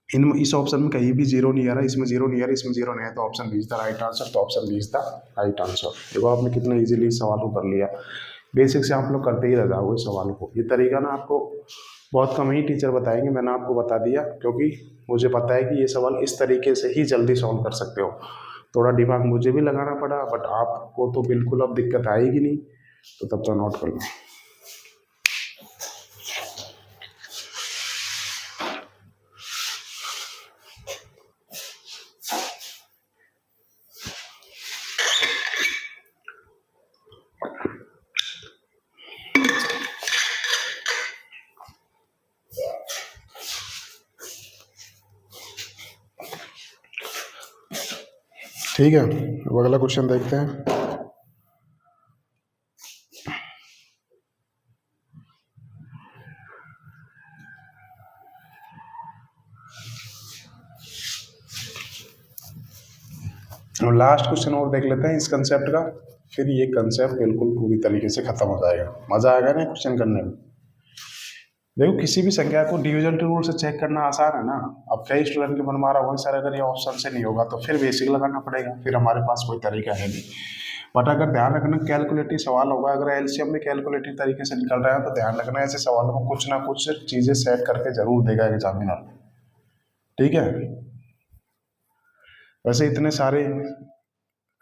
इन इस ऑप्शन में कहीं भी 0 नहीं आ रहा, इसमें 0 नहीं आ रहा, इसमें 0 नहीं है, तो ऑप्शन 20 था राइट आंसर। तो ऑप्शन 20 था राइट आंसर। देखो आपने कितना इजीली इस सवाल को कर लिया। बेसिक से आप लोग करते ही रह जाओगे इस सवाल को। ये तरीका ना आपको बहुत कम ही टीचर बताएंगे, मैंने आपको बता दिया, क्योंकि मुझे पता है कि ये सवाल इस तरीके से ही जल्दी सॉल्व कर सकते हो। थोड़ा दिमाग मुझे भी लगाना पड़ा, बट आपको तो बिल्कुल अब दिक्कत आएगी नहीं। तो तब तो नोट कर लो। ठीक है, अब अगला क्वेश्चन देखते हैं। और लास्ट क्वेश्चन और देख लेते हैं इस कंसेप्ट का, फिर ये कंसेप्ट बिल्कुल पूरी तरीके से खत्म हो जाएगा। मजा आएगा ना क्वेश्चन करने में। देखो किसी भी संख्या को डिविजन रूल से चेक करना आसान है ना। अब कई स्टूडेंट के मन मारा वही सर अगर ये ऑप्शन से नहीं होगा तो फिर बेसिक लगाना पड़ेगा, फिर हमारे पास कोई तरीका है नहीं। बट अगर ध्यान रखना कैलकुलेटिव सवाल होगा, अगर एलसीएम में कैलकुलेटिव तरीके से निकल रहा है तो ध्यान रखना ऐसे सवालों में कुछ ना कुछ चीजें सेट करके जरूर देगा एग्जामिनर। ठीक है, वैसे इतने सारे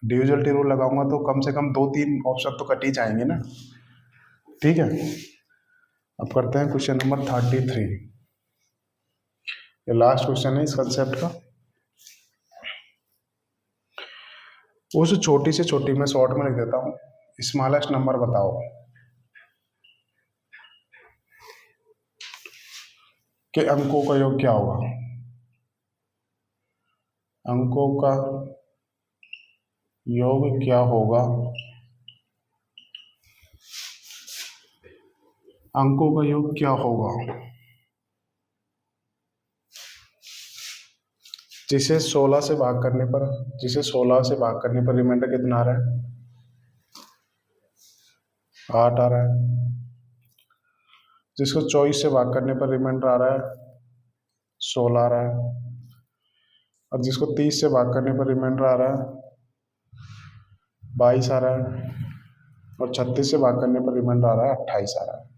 डिविजन रूल लगाऊंगा तो कम से कम 2-3 ऑप्शन तो कट ही जाएंगे ना। ठीक है, अब करते हैं क्वेश्चन नंबर 33। ये लास्ट क्वेश्चन है इस कंसेप्ट का। उस छोटी से छोटी, मैं शॉर्ट में लिख देता हूँ, स्मॉलेस्ट नंबर बताओ कि अंकों का योग क्या होगा। अंकों का योग क्या होगा अंकों का योग क्या होगा, जिसे 16 से भाग करने पर, जिसे 16 से भाग करने पर रिमाइंडर कितना आ रहा है, 8 आ रहा है। जिसको 24 से भाग करने पर रिमाइंडर आ रहा है 16 आ रहा है। और जिसको 30 से भाग करने पर रिमाइंडर आ रहा है 22 आ रहा है। और 36 से भाग करने पर रिमाइंडर आ रहा है 28 आ रहा है।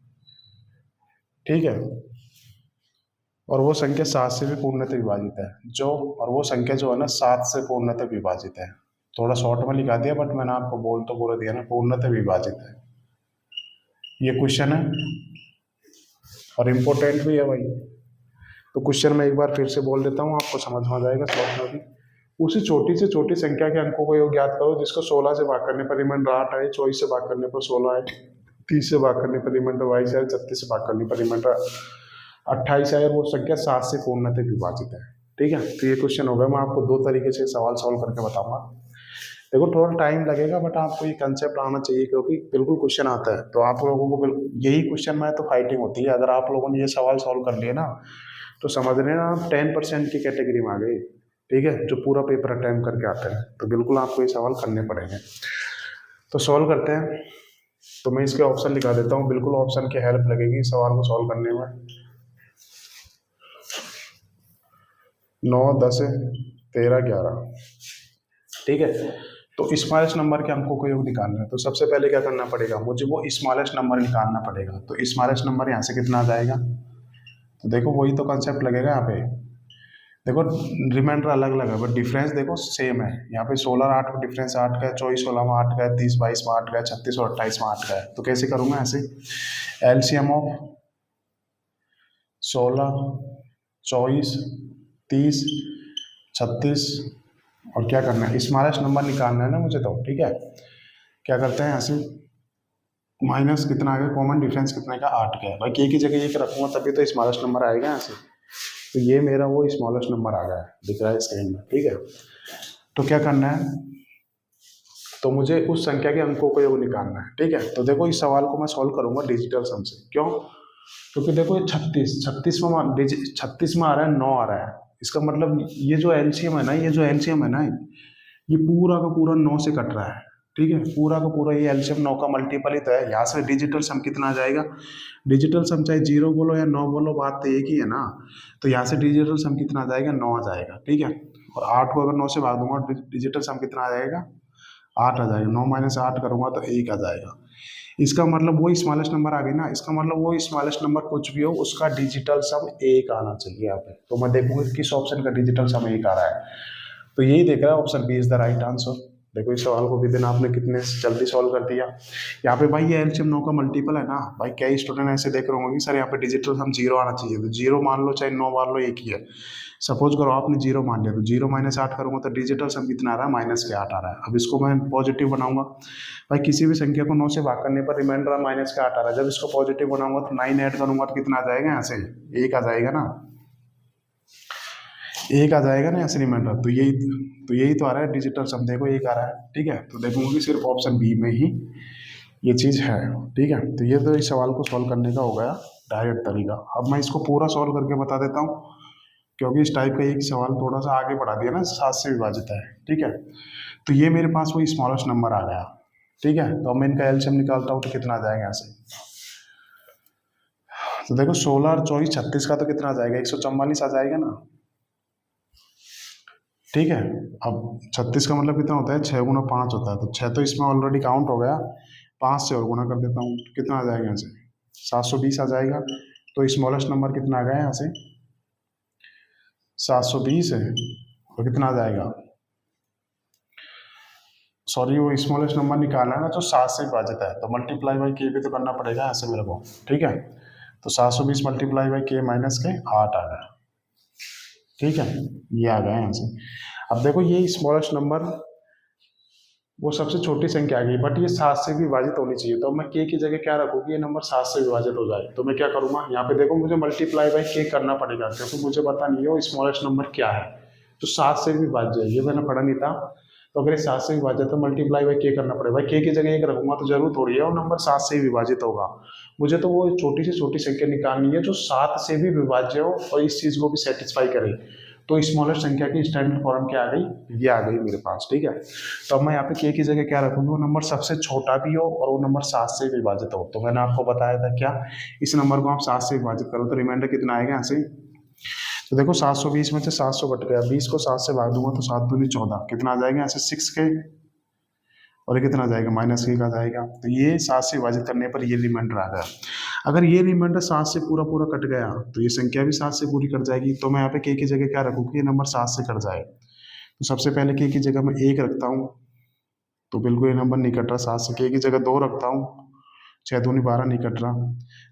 ठीक है। और वो संख्या 7 से भी पूर्णतः विभाजित है जो, और वो संख्या जो है ना 7 से पूर्णतः विभाजित है। थोड़ा शॉर्ट में लिखा दिया बट मैंने आपको बोल तो पूरा दिया ना, पूर्णतः विभाजित है। ये क्वेश्चन है और इम्पोर्टेंट भी है भाई। तो क्वेश्चन मैं एक बार फिर से बोल देता हूँ, आपको समझ में आ जाएगा शॉर्ट में भी। उसी छोटी से छोटी संख्या के अंकों को योग ज्ञात करो जिसको 16 से भाग करने पर रिमाइंडर 8 आए, 24 से भाग करने पर 16 आए, 30 से भाग करने पर रिमाइंडर 22 आए, 36 से भाग करने पर रिमाइंडर 28 आए, और वो संख्या 7 से पूर्णतः विभाजित है। ठीक है। तो ये क्वेश्चन हो गया। मैं आपको दो तरीके से सवाल सॉल्व करके बताऊंगा। देखो थोड़ा टाइम लगेगा बट आपको ये कंसेप्ट आना चाहिए क्योंकि बिल्कुल क्वेश्चन आता है। तो आप लोगों को बिल्कुल यही क्वेश्चन में तो फाइटिंग होती है। अगर आप लोगों ने ये सवाल सॉल्व कर लिए ना तो समझ लेना आप 10% की कैटेगरी में आ गए। ठीक है, जो पूरा पेपर अटेम्प्ट करके आते हैं। तो बिल्कुल आपको ये सवाल करने पड़ेंगे। तो सॉल्व करते हैं। तो मैं इसके ऑप्शन लिखा देता हूँ, बिल्कुल ऑप्शन की हेल्प लगेगी सवाल को सॉल्व करने में। 9, 10, 13, 11। ठीक है। तो स्मॉलेस्ट नंबर के अंकों को योग निकालना है। तो सबसे पहले क्या करना पड़ेगा, मुझे वो स्मॉलेस्ट नंबर निकालना पड़ेगा। तो स्मॉलेस्ट नंबर यहाँ से कितना आ जाएगा, तो देखो वही तो कंसेप्ट लगेगा यहाँ पे। देखो रिमाइंडर अलग अलग है बट डिफरेंस देखो सेम है। यहाँ पे 16 और 8 का डिफरेंस 8 का है, 24 16 में 8 का है, 30 22 में 8 का है, 36 और 28 में 8 का है। तो कैसे करूँगा ऐसे, एलसीएम ऑफ 16, 24, 30, 36 और क्या करना है, स्मॉलेस्ट नंबर निकालना है ना मुझे। तो ठीक है, क्या करते हैं यहाँ से माइनस कितना आ गया, कॉमन डिफरेंस कितने का 8 का है भाई। के की जगह एक रखूंगा तभी तो स्मॉलेस्ट नंबर आएगा यहाँ से। तो ये मेरा वो स्मॉलेस्ट नंबर आ गया है, दिख रहा है स्क्रीन में। ठीक है। तो क्या करना है, तो मुझे उस संख्या के अंकों को योग निकालना है। ठीक है। तो देखो इस सवाल को मैं सॉल्व करूंगा डिजिटल सम से। क्यों, क्योंकि देखो ये 36 में आ रहा है 9 आ रहा है। इसका मतलब ये जो एलसीएम है ना, ये जो एलसीएम है ना, ये पूरा का पूरा 9 से कट रहा है। ठीक है, पूरा का पूरा ये एलसीएम 9 का मल्टीपल ही तो है। यहाँ से डिजिटल सम कितना आ जाएगा, डिजिटल सम चाहे 0 बोलो या 9 बोलो बात तो एक ही है ना। तो यहाँ से डिजिटल सम कितना आ जाएगा, 9 आ जाएगा। ठीक है। और 8 को अगर 9 से भाग दूंगा डिजिटल सम कितना आ जाएगा, 8 आ जाएगा। 9 माइनस 8 करूंगा तो 1 आ जाएगा। इसका मतलब वो स्मॉलेस्ट नंबर आ गई ना, इसका मतलब वो स्मॉलेस्ट नंबर कुछ भी हो उसका डिजिटल सम 1 आना चाहिए यहाँ पे। तो मैं देखूंगा किस ऑप्शन का डिजिटल सम 1 आ रहा है। तो यही देख रहा है, option B is the right answer. देखो इस सवाल को भी दिन आपने कितने जल्दी सॉल्व कर दिया। यहाँ पे भाई ये एलसीएम 9 का मल्टीपल है ना भाई। कई स्टूडेंट ऐसे देख रहे होंगे कि सर यहाँ पे डिजिटल सम 0 आना चाहिए। तो 0 मान लो चाहे 9 मान लो एक ही है। सपोज करो आपने 0 मान लिया, तो 0 माइनस 8 करूंगा तो डिजिटल सम कितना आ रहा है, माइनस के 8 आ रहा है। अब इसको मैं पॉजिटिव बनाऊंगा भाई। किसी भी संख्या को 9 से भाग करने पर रिमाइंडर माइनस का 8 आ रहा है। जब इसको पॉजिटिव बनाऊंगा तो 9 ऐड करूंगा तो कितना आ जाएगा, यहाँ से 1 आ जाएगा ना, 1 आ जाएगा ना यहाँ से रिमाइंडर। तो यही तो आ रहा है डिजिटल सम। देखो 1 आ रहा है। ठीक है। तो देखूंगा कि सिर्फ ऑप्शन बी में ही ये चीज़ है। ठीक है। तो ये तो इस सवाल को सॉल्व करने का हो गया डायरेक्ट तरीका। अब मैं इसको पूरा सॉल्व करके बता देता हूँ क्योंकि इस टाइप का एक सवाल थोड़ा सा आगे बढ़ा दिया ना, 7 से विभाजित है। ठीक है। तो ये मेरे पास वो स्मॉलेस्ट नंबर आ गया। ठीक है। तो अब मैं इनका एलसीएम निकालता हूँ तो कितना आ जाएगा यहाँ से, तो देखो 16 और 24 36 का तो कितना आ जाएगा, 144 आ जाएगा ना। ठीक है। अब 36 का मतलब कितना होता है, 6 गुना 5 होता है। तो 6 तो इसमें ऑलरेडी काउंट हो गया, 5 से और गुना कर देता हूँ कितना आ जाएगा यहाँ से, 720 आ जाएगा। तो स्मॉलेस्ट नंबर कितना आ गया यहाँ से, 720 है। और कितना आ जाएगा, सॉरी वो स्मॉलेस्ट नंबर निकालना है ना, तो 7 से विभाजित है। तो मल्टीप्लाई बाई के भी तो करना पड़ेगा ऐसे मेरे को। ठीक है। तो 720 मल्टीप्लाई बाई के माइनस के 8 आ गया। ठीक है, ये आ गया यहाँ से। अब देखो ये स्मॉलेस्ट नंबर वो सबसे छोटी संख्या आ गई बट ये 7 से भी विभाजित होनी चाहिए। तो अब मैं के की जगह क्या रखूँगी, ये नंबर 7 से विभाजित हो जाए। तो मैं क्या करूँगा, यहाँ पे देखो मुझे मल्टीप्लाई बाई के करना पड़ेगा क्योंकि मुझे पता नहीं है वो स्मॉलेस्ट नंबर क्या है। तो 7 से भी विभाज्य है, ये मैंने पढ़ा नहीं था। तो अगर ये 7 से विभाजित है तो मल्टीप्लाई बाई के करना पड़ेगा। भाई के की जगह 1 रखूंगा तो जरूर थोड़ी है वो नंबर 7 से ही विभाजित होगा। मुझे तो वो छोटी से छोटी संख्या निकालनी है जो 7 से भी विभाज्य हो और इस चीज को भी सेटिस्फाई करे। तो स्मॉलेस्ट संख्या की स्टैंडर्ड फॉर्म क्या आ गई, ये आ गई मेरे पास। ठीक है, तो अब मैं यहाँ पे के की जगह क्या रखूंगा, वो नंबर सबसे छोटा भी हो और वो नंबर 7 से विभाजित हो। तो मैंने आपको बताया था क्या, इस नंबर को आप 7 से विभाजित करो तो रिमाइंडर कितना आएगा यहाँ से। तो देखो 720 में से 700 कट गया, 20 को 7 से भाग दूंगा तो 7 दूनी 14, कितना आ जाएगा यहाँ से 6 के, और ये कितना आ जाएगा माइनस के का जाएगा। तो ये 7 से विभाजित करने पर ये रिमाइंडर आ गया। अगर ये रिमाइंडर 7 से पूरा पूरा कट गया तो ये संख्या भी 7 से पूरी कट जाएगी। तो मैं यहाँ पे के की जगह क्या रखूँ कि ये नंबर 7 से कट जाए। तो सबसे पहले के की जगह मैं 1 रखता हूँ, तो बिल्कुल ये नंबर नहीं कट रहा 7 से। के की जगह 2 रखता हूँ, 6 दूनी 12 नहीं कट रहा,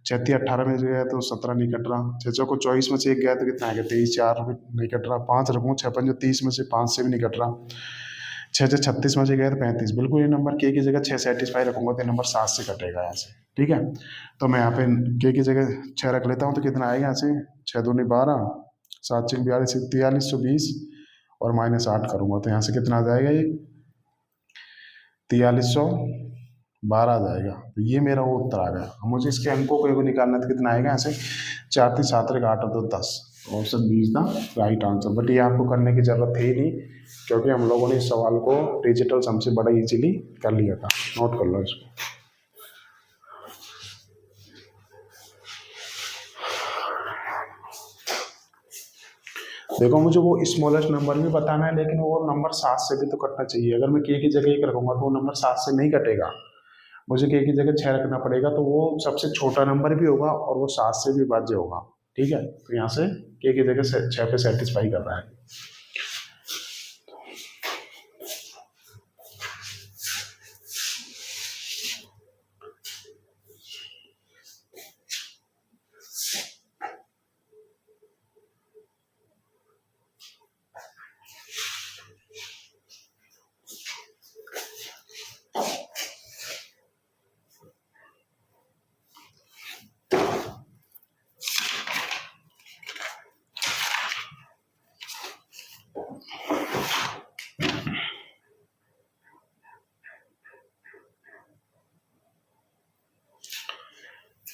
6 3 18 में गया तो 17 नहीं कट रहा, 6 को 24 में से 1 गया तो कितना आ गया 23, 4 नहीं कट रहा, 5 रखूँ 6 5 30 में से 5 से भी नहीं कट रहा, 6 से 36 में से गया तो 35। बिल्कुल ये नंबर के की जगह 6 सेटिस्फाई रखूंगा तो ये नंबर 7 से कटेगा यहाँ से। ठीक है, तो मैं यहाँ पे के की जगह 6 रख लेता हूँ तो कितना आएगा यहाँ से 6 दूनी 12, 7 6 42, 4320 और -8 करूँगा तो यहाँ से कितना आ जाएगा ये 4312 आ जाएगा। तो ये मेरा वो उत्तर आ गया। अब मुझे इसके अंकों को निकालना था, कितना आएगा यहाँ से 4 3 7 8 2 10, option B is the right answer. But ये आपको करने की जरूरत है ही नहीं क्योंकि हम लोगों ने इस सवाल को डिजिटल सम से बड़ा इजीली कर लिया था। नोट कर लो इसको। देखो मुझे वो स्मॉलेस्ट नंबर भी बताना है लेकिन वो नंबर 7 से भी तो कटना चाहिए। अगर मैं के की जगह 1 रखूंगा तो वो नंबर 7 से नहीं कटेगा, मुझे के की जगह 6 रखना पड़ेगा तो वो सबसे छोटा नंबर भी होगा और वो 7 से भी विभाज्य होगा। ठीक है, तो यहाँ से के की जगह 6 पे सेटिस्फाई कर रहा है।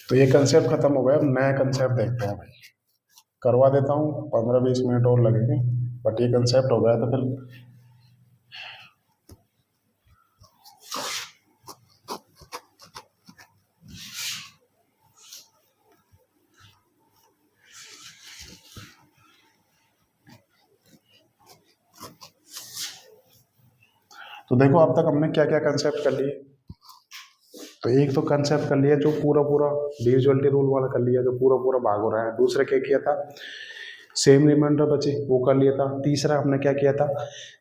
तो ये कंसेप्ट खत्म हो गया, अब नया कंसेप्ट देखते हैं। भाई करवा देता हूँ, 15-20 मिनट और लगेंगे, बट ये कंसेप्ट हो गया तो फिर तो देखो अब तक हमने क्या क्या कंसेप्ट कर लिए। तो एक तो कंसेप्ट कर लिया जो पूरा पूरा डिविजिबिलिटी रूल वाला कर लिया, जो पूरा पूरा भाग हो रहा है। दूसरा क्या किया था, सेम रिमाइंडर बचे, वो कर लिया था। तीसरा हमने क्या किया था,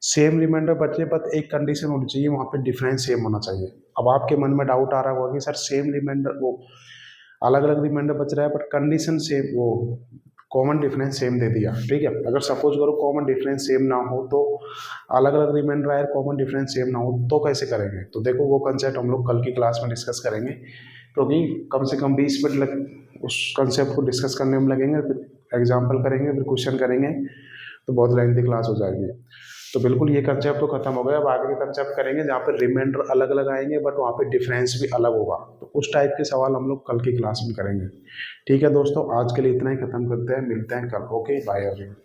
सेम रिमाइंडर बचे पर एक कंडीशन होनी चाहिए, वहाँ पे डिफरेंस सेम होना चाहिए। अब आपके मन में डाउट आ रहा होगा कि सर सेम रिमाइंडर, वो अलग अलग रिमाइंडर बच रहा है बट कंडीशन सेम, वो कॉमन डिफरेंस सेम दे दिया। ठीक है, अगर सपोज करो कॉमन डिफरेंस सेम ना हो तो अलग अलग रिमाइंडर आए, कॉमन डिफरेंस सेम ना हो तो कैसे करेंगे। तो देखो वो कंसेप्ट हम लोग कल की क्लास में डिस्कस करेंगे क्योंकि कम से कम 20 मिनट उस कंसेप्ट को डिस्कस करने में लगेंगे, फिर एग्जाम्पल करेंगे, फिर क्वेश्चन करेंगे, तो बहुत लेंथी क्लास हो जाएगी। तो बिल्कुल ये कंसेप्ट तो खत्म हो गया। अब आगे के कंसेप्ट करेंगे जहाँ पर रिमाइंडर अलग अलग आएंगे बट वहाँ पे डिफरेंस भी अलग होगा। तो उस टाइप के सवाल हम लोग कल की क्लास में करेंगे। ठीक है दोस्तों, आज के लिए इतना ही, खत्म करते हैं, मिलते हैं कल। Okay bye everyone.